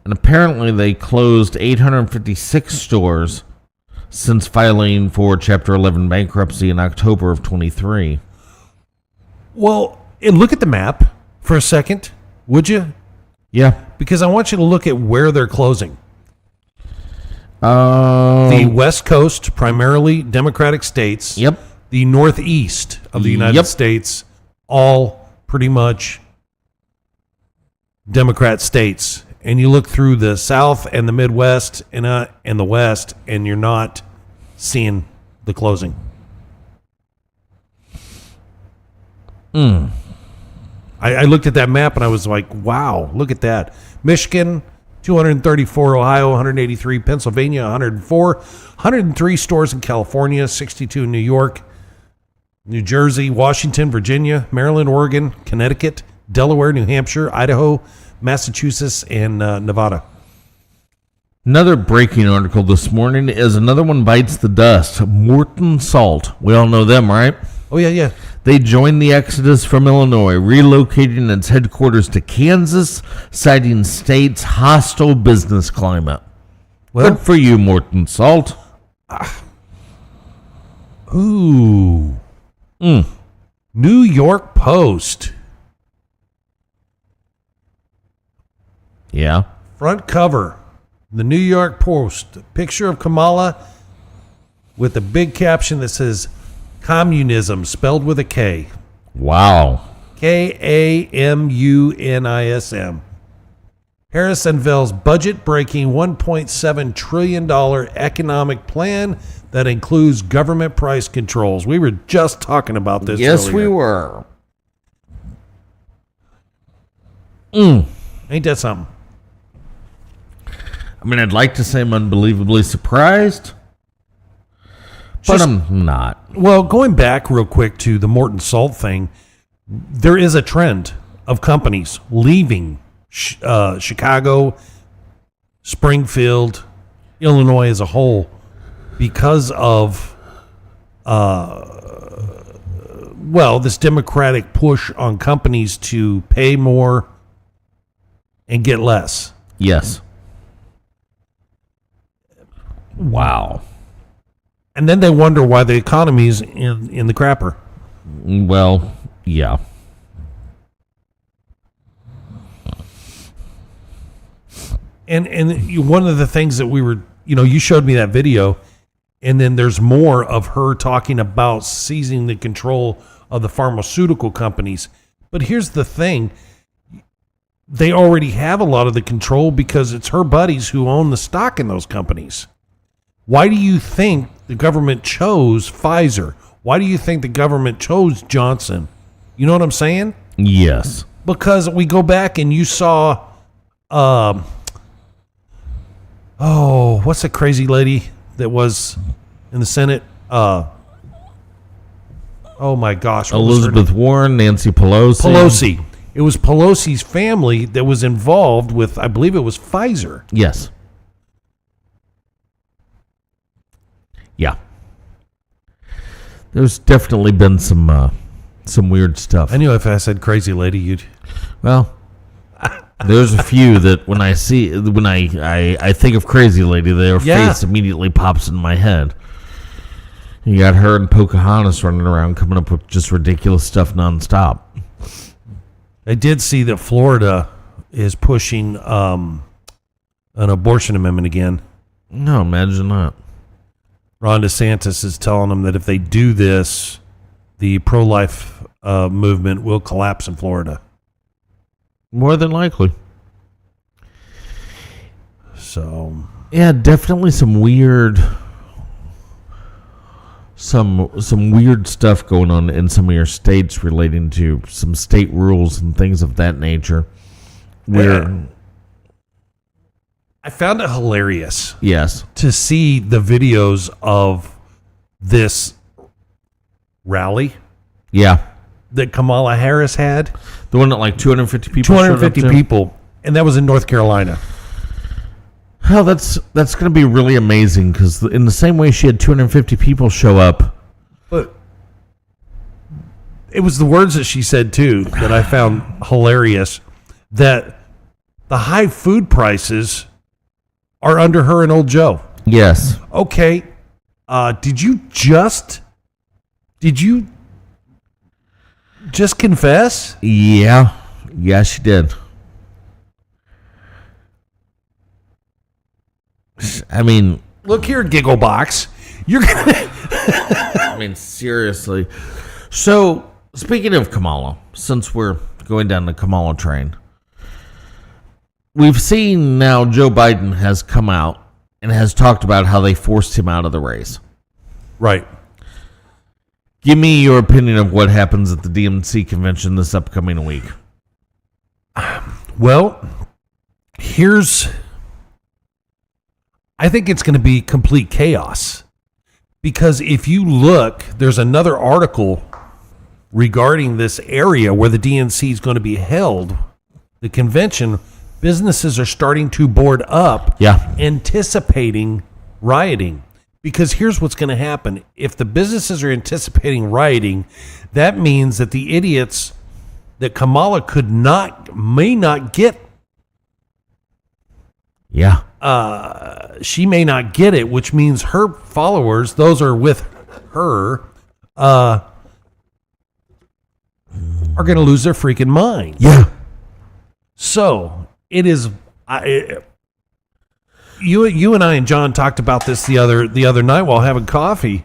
And apparently they closed 856 stores since filing for Chapter 11 bankruptcy in October of 23. Well, and look at the map for a second, would you? Yeah. Because I want you to look at where they're closing. The West Coast, primarily Democratic states. Yep. The Northeast of the United States, all pretty much Democrat states. And you look through the South and the Midwest and the West, and you're not seeing the closing. I looked at that map and I was like, wow, look at that. Michigan, 234, Ohio, 183, Pennsylvania, 104, 103 stores in California, 62 in New York, New Jersey, Washington, Virginia, Maryland, Oregon, Connecticut, Delaware, New Hampshire, Idaho, Massachusetts, and Nevada. Another breaking article this morning is another one bites the dust. Morton Salt. We all know them, right? Oh, yeah. They joined the exodus from Illinois, relocating its headquarters to Kansas, citing state's hostile business climate. Well, Good for you, Morton Salt. Ooh. New York Post. Yeah. Front cover. The New York Post. Picture of Kamala with a big caption that says communism spelled with a K. Wow. Kamunism. Harris unveils budget-breaking $1.7 trillion economic plan that includes government price controls. We were just talking about this Yes, earlier. we were. Ain't that something? I mean, I'd like to say I'm unbelievably surprised, but Just- I'm not. Well, going back real quick to the Morton Salt thing, there is a trend of companies leaving Chicago, Springfield, Illinois as a whole because of, this Democratic push on companies to pay more and get less. Yes. Wow. And then they wonder why the economy's in the crapper. Well, yeah. And one of the things that we were, you showed me that video, and then there's more of her talking about seizing the control of the pharmaceutical companies. But here's the thing. They already have a lot of the control because it's her buddies who own the stock in those companies. Why do you think the government chose Pfizer? Why do you think the government chose Johnson? You know what I'm saying? Yes. Because we go back and you saw, what's the crazy lady that was in the Senate? Oh my gosh. what was her Elizabeth Warren, Nancy Pelosi. Pelosi. It was Pelosi's family that was involved with, I believe it was Pfizer. Yes. Yeah. There's definitely been some weird stuff. I knew if I said crazy lady, you'd. Well, there's a few that when I think of Crazy Lady, their Yeah. face immediately pops in my head. You got her and Pocahontas running around coming up with just ridiculous stuff nonstop. I did see that Florida is pushing an abortion amendment again. No, imagine that. Ron DeSantis is telling them that if they do this, the pro-life movement will collapse in Florida. More than likely. So, Yeah, definitely some weird stuff going on in some of your states relating to some state rules and things of that nature. Where I found it hilarious yes. to see the videos of this rally Yeah. that Kamala Harris had. The one that like 250 people showed up 250 to? people, and that was in North Carolina. Hell, that's going to be really amazing because in the same way she had 250 people show up. But it was the words that she said too that I found hilarious. That the high food prices are under her and old Joe. Yes. Okay, did you just confess? Yeah. Yeah, she did. I mean, Look here, Gigglebox. You're gonna. I mean, seriously. So, speaking of Kamala, since we're going down the Kamala train, we've seen now Joe Biden has come out and has talked about how they forced him out of the race. Right. Give me your opinion of what happens at the DNC convention this upcoming week. Well, I think it's going to be complete chaos. Because if you look, there's another article regarding this area where the DNC is going to be held. The convention, businesses are starting to board up, Yeah. anticipating rioting. Because here's what's going to happen. If the businesses are anticipating rioting, that means that the idiots that Kamala may not get, she may not get it, which means her followers, those are with her, are going to lose their freaking mind. Yeah. So it is. You and I and John talked about this the other night while having coffee.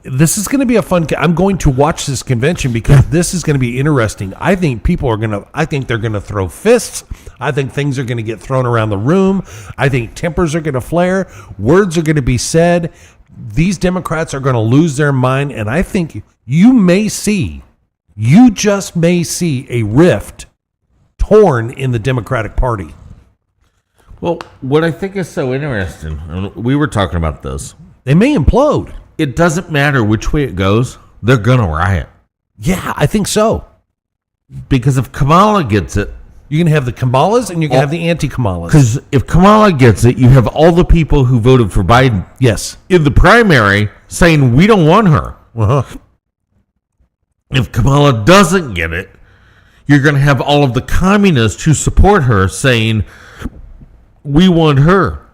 This is going to be a fun. I'm going to watch this convention because this is going to be interesting. I think they're going to throw fists. I think things are going to get thrown around the room. I think tempers are going to flare. Words are going to be said. These Democrats are going to lose their mind, and I think you just may see a rift torn in the Democratic Party. Well, what I think is so interesting, and we were talking about this, They may implode. it doesn't matter which way it goes, they're going to riot. Yeah, I think so. Because if Kamala gets it, You're going to have the Kamalas and you're going to have the anti-Kamalas. because if Kamala gets it, you have all the people who voted for Biden Yes. in the primary saying, we don't want her. Uh-huh. If Kamala doesn't get it, you're going to have all of the communists who support her saying, we want her.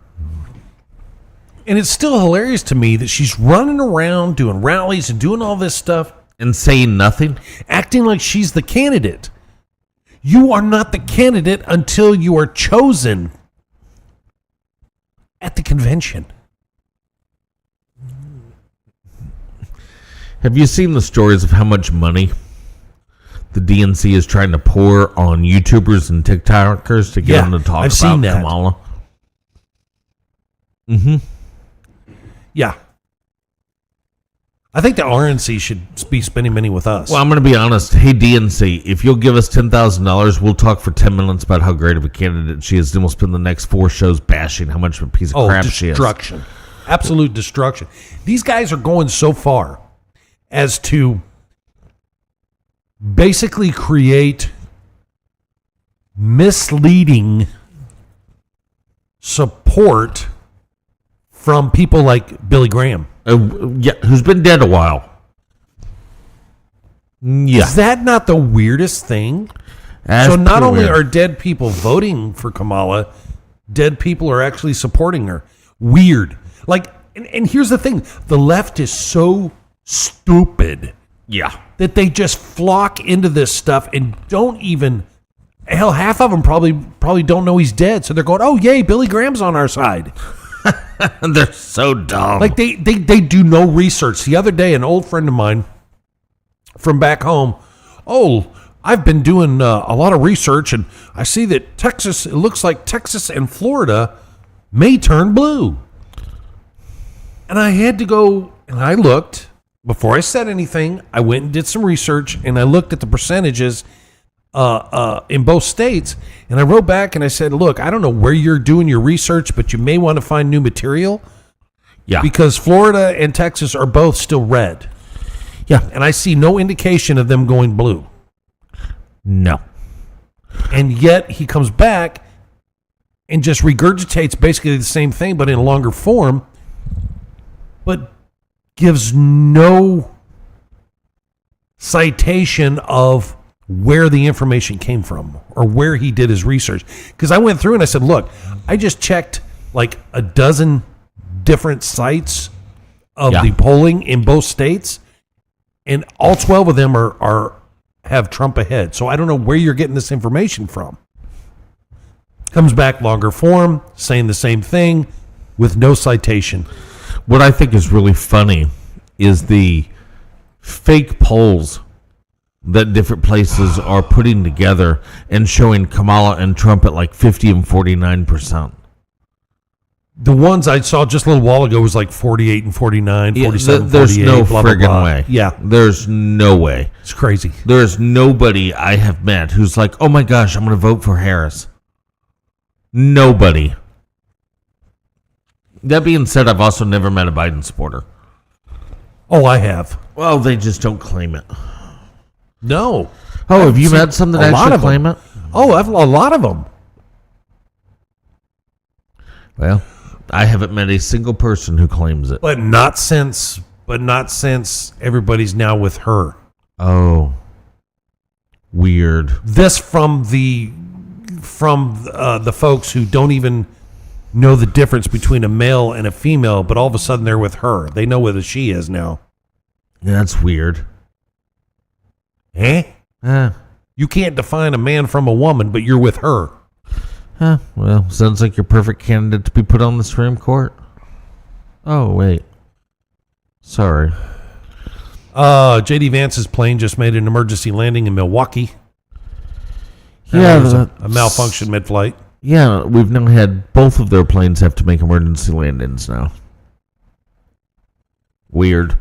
And it's still hilarious to me that she's running around doing rallies and doing all this stuff, And saying nothing. acting like she's the candidate. You are not the candidate until you are chosen at the convention. Have you seen the stories of how much money the DNC is trying to pour on YouTubers and TikTokers to get them to talk I've about seen that. Kamala? Yeah. I think the RNC should be spending money with us. Well, I'm going to be honest. Hey, DNC, if you'll give us $10,000, we'll talk for 10 minutes about how great of a candidate she is. Then we'll spend the next 4 shows bashing how much of a piece of crap she is. Destruction. Absolute destruction. These guys are going so far as to basically create misleading support from people like Billy Graham. Yeah, who's been dead a while. Yeah. Is that not the weirdest thing? That's So not pretty only weird. are dead people voting for Kamala, dead people are actually supporting her. Weird. Like, and here's the thing. The left is so stupid Yeah. that they just flock into this stuff and don't even, hell, half of them probably don't know he's dead. So they're going, oh, yay, Billy Graham's on our side. They're so dumb. Like they do no research. The other day, an old friend of mine from back home, I've been doing a lot of research, and I see that it looks like Texas and Florida may turn blue. And I had to go, and I looked, before I said anything, I went and did some research, and I looked at the percentages in both states, and I wrote back and I said, look, I don't know where you're doing your research, but you may want to find new material. Yeah. Because Florida and Texas are both still red. Yeah. And I see no indication of them going blue. No. And yet he comes back and just regurgitates basically the same thing, but in a longer form, but gives no citation of where the information came from or where he did his research. Because I went through and I said, look, I just checked like a dozen different sites of the polling in both states, and all 12 of them have Trump ahead. So I don't know where you're getting this information from. Comes back longer form, saying the same thing with no citation. What I think is really funny is the fake polls that different places are putting together and showing Kamala and Trump at like 50 and 49%. The ones I saw just a little while ago was like 48 and 49, 47, There's 48, no blah, blah, friggin' blah. way. Yeah, There's no way. it's crazy. There's nobody I have met who's like, oh my gosh, I'm going to vote for Harris. Nobody. That being said, I've also never met a Biden supporter. Oh, I have. Well, they just don't claim it. No. Oh, have you seen met some that a lot actually of them. claim it? Oh, I've a lot of them. Well, I haven't met a single person who claims it. But not since everybody's now with her. Oh. Weird. This from the folks who don't even know the difference between a male and a female, but all of a sudden they're with her. They know whether she is now. That's weird. Eh? You can't define a man from a woman, but you're with her. Well, sounds like you're perfect candidate to be put on the Supreme Court. Oh, wait. Sorry. J.D. Vance's plane just made an emergency landing in Milwaukee. Yeah, There was a malfunction mid-flight. Yeah, we've now had both of their planes have to make emergency landings now. Weird.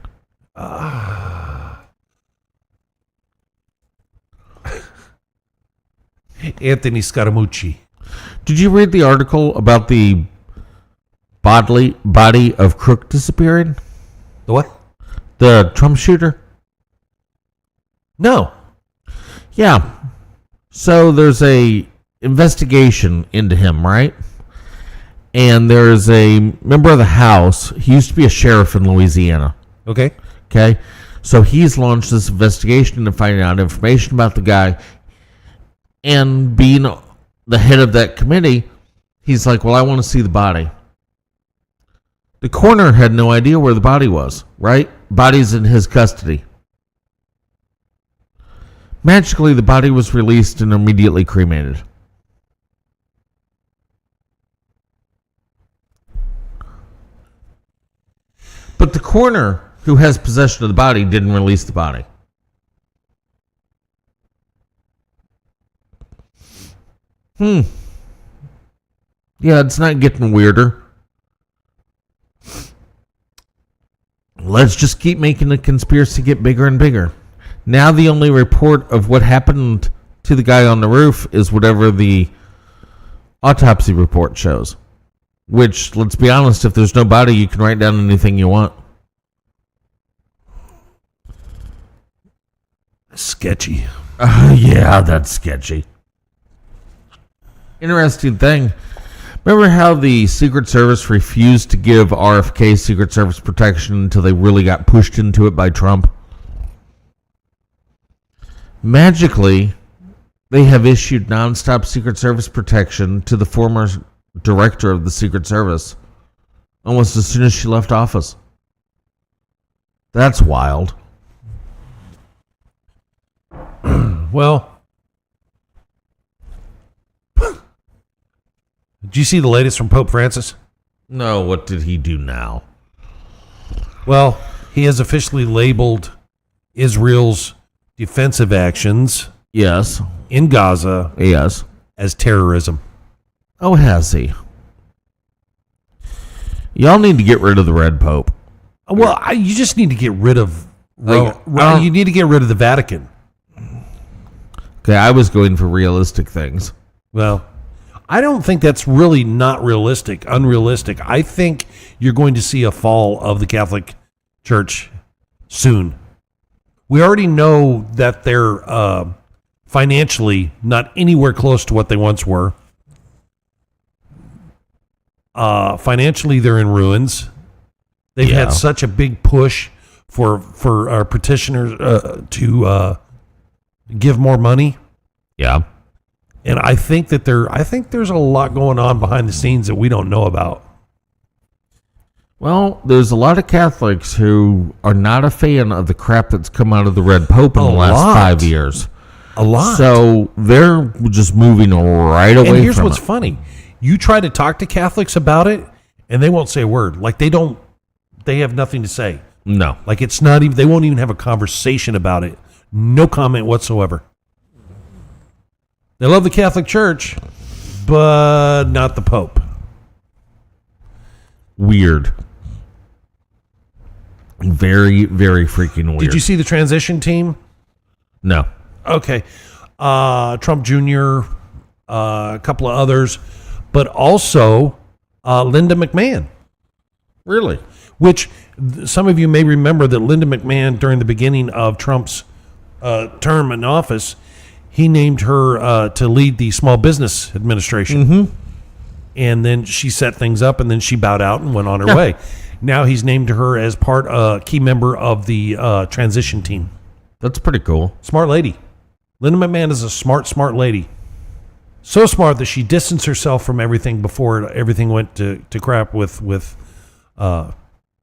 Anthony Scaramucci. Did you read the article about the body of Crook disappearing? The what? The Trump shooter? No. Yeah. So there's a investigation into him, right? And there's a member of the House. He used to be a sheriff in Louisiana. Okay. Okay. So he's launched this investigation to find out information about the guy. And being the head of that committee, he's like, well, I want to see the body. The coroner had no idea where the body was, right? Body's in his custody. Magically, the body was released and immediately cremated. But the coroner who has possession of the body didn't release the body. Yeah, it's not getting weirder. Let's just keep making the conspiracy get bigger and bigger. Now the only report of what happened to the guy on the roof is whatever the autopsy report shows. Which, let's be honest, if there's no body, you can write down anything you want. Sketchy. Yeah, that's sketchy. Interesting thing. Remember how the Secret Service refused to give RFK Secret Service protection until they really got pushed into it by Trump? Magically, they have issued nonstop Secret Service protection to the former director of the Secret Service almost as soon as she left office. That's wild. Well, did you see the latest from Pope Francis? No, what did he do now? Well, he has officially labeled Israel's defensive actions Yes. in Gaza Yes. as terrorism. Oh, has he? Y'all need to get rid of the Red Pope. Well, you just need to get rid of you need to get rid of the Vatican. Okay, I was going for realistic things. Well, I don't think that's really not unrealistic. I think you're going to see a fall of the Catholic Church soon. We already know that they're financially not anywhere close to what they once were. Financially, they're in ruins. They've had such a big push for our petitioners to give more money. Yeah. And I think there's a lot going on behind the scenes that we don't know about. Well, there's a lot of Catholics who are not a fan of the crap that's come out of the Red Pope in the last 5 years. A lot. So they're just moving right away from it. And here's what's funny. You try to talk to Catholics about it, and they won't say a word. Like they have nothing to say. No. Like it's not even, they won't even have a conversation about it. No comment whatsoever. They love the Catholic Church, but not the Pope. Weird. Very, very freaking weird. Did you see the transition team? No. Okay. Trump Jr., a couple of others, but also Linda McMahon. Really? Which some of you may remember that Linda McMahon, during the beginning of Trump's term in office, he named her to lead the Small Business Administration. Mm-hmm. and then she set things up, and then she bowed out and went on her way. Now he's named her as key member of the transition team. That's pretty cool. Smart lady. Linda McMahon is a smart lady. So smart that she distanced herself from everything before everything went to crap with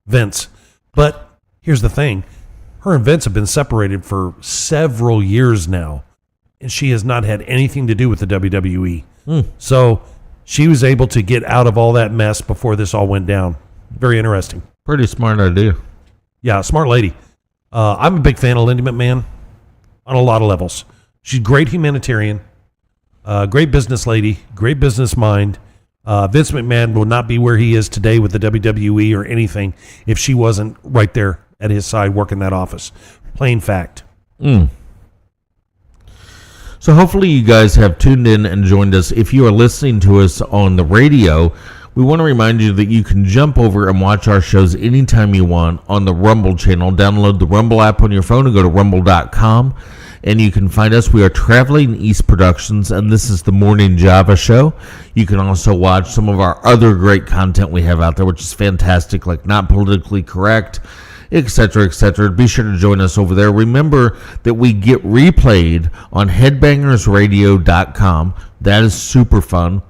Vince. But here's the thing. Her and Vince have been separated for several years now, and she has not had anything to do with the WWE. So she was able to get out of all that mess before this all went down. Very interesting. Pretty smart idea. Yeah, smart lady. I'm a big fan of Linda McMahon on a lot of levels. She's a great humanitarian, great business lady, great business mind. Vince McMahon will not be where he is today with the WWE or anything if she wasn't right there at his side working that office. Plain fact. So hopefully you guys have tuned in and joined us. If you are listening to us on the radio, we want to remind you that you can jump over and watch our shows anytime you want on the Rumble channel. Download the Rumble app on your phone and go to rumble.com, and you can find us. We are Traveling East Productions, and this is the Morning Java Show. You can also watch some of our other great content we have out there, which is fantastic, like Not Politically Correct, etc., etc. Be sure to join us over there. Remember that we get replayed on headbangersradio.com. That is super fun.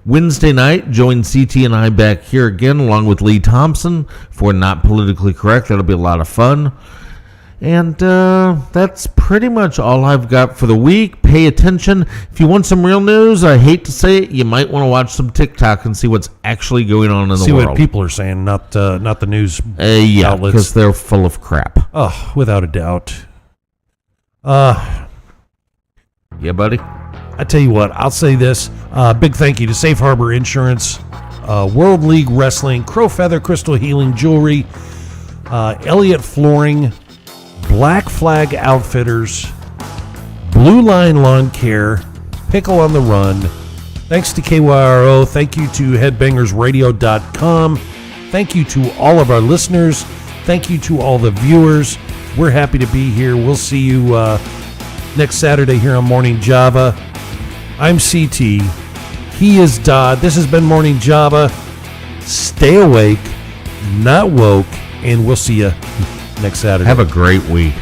Wednesday night, join CT and I back here again, along with Lee Thompson for Not Politically Correct. That'll be a lot of fun. And that's pretty much all I've got for the week. Pay attention. If you want some real news, I hate to say it, you might want to watch some TikTok and see what's actually going on in the world. See what people are saying, not the news yeah, outlets. because they're full of crap. Oh, without a doubt. Yeah, buddy. I tell you what, I'll say this. Big thank you to Safe Harbor Insurance, World League Wrestling, Crow Feather Crystal Healing Jewelry, Elliott Flooring, Black Flag Outfitters, Blue Line Lawn Care, Pickle on the Run. Thanks to KYRO. Thank you to headbangersradio.com. Thank you to all of our listeners. Thank you to all the viewers. We're happy to be here. We'll see you next Saturday here on Morning Java. I'm CT. He is Dodd. This has been Morning Java. Stay awake, not woke, and we'll see you next Saturday. Have a great week.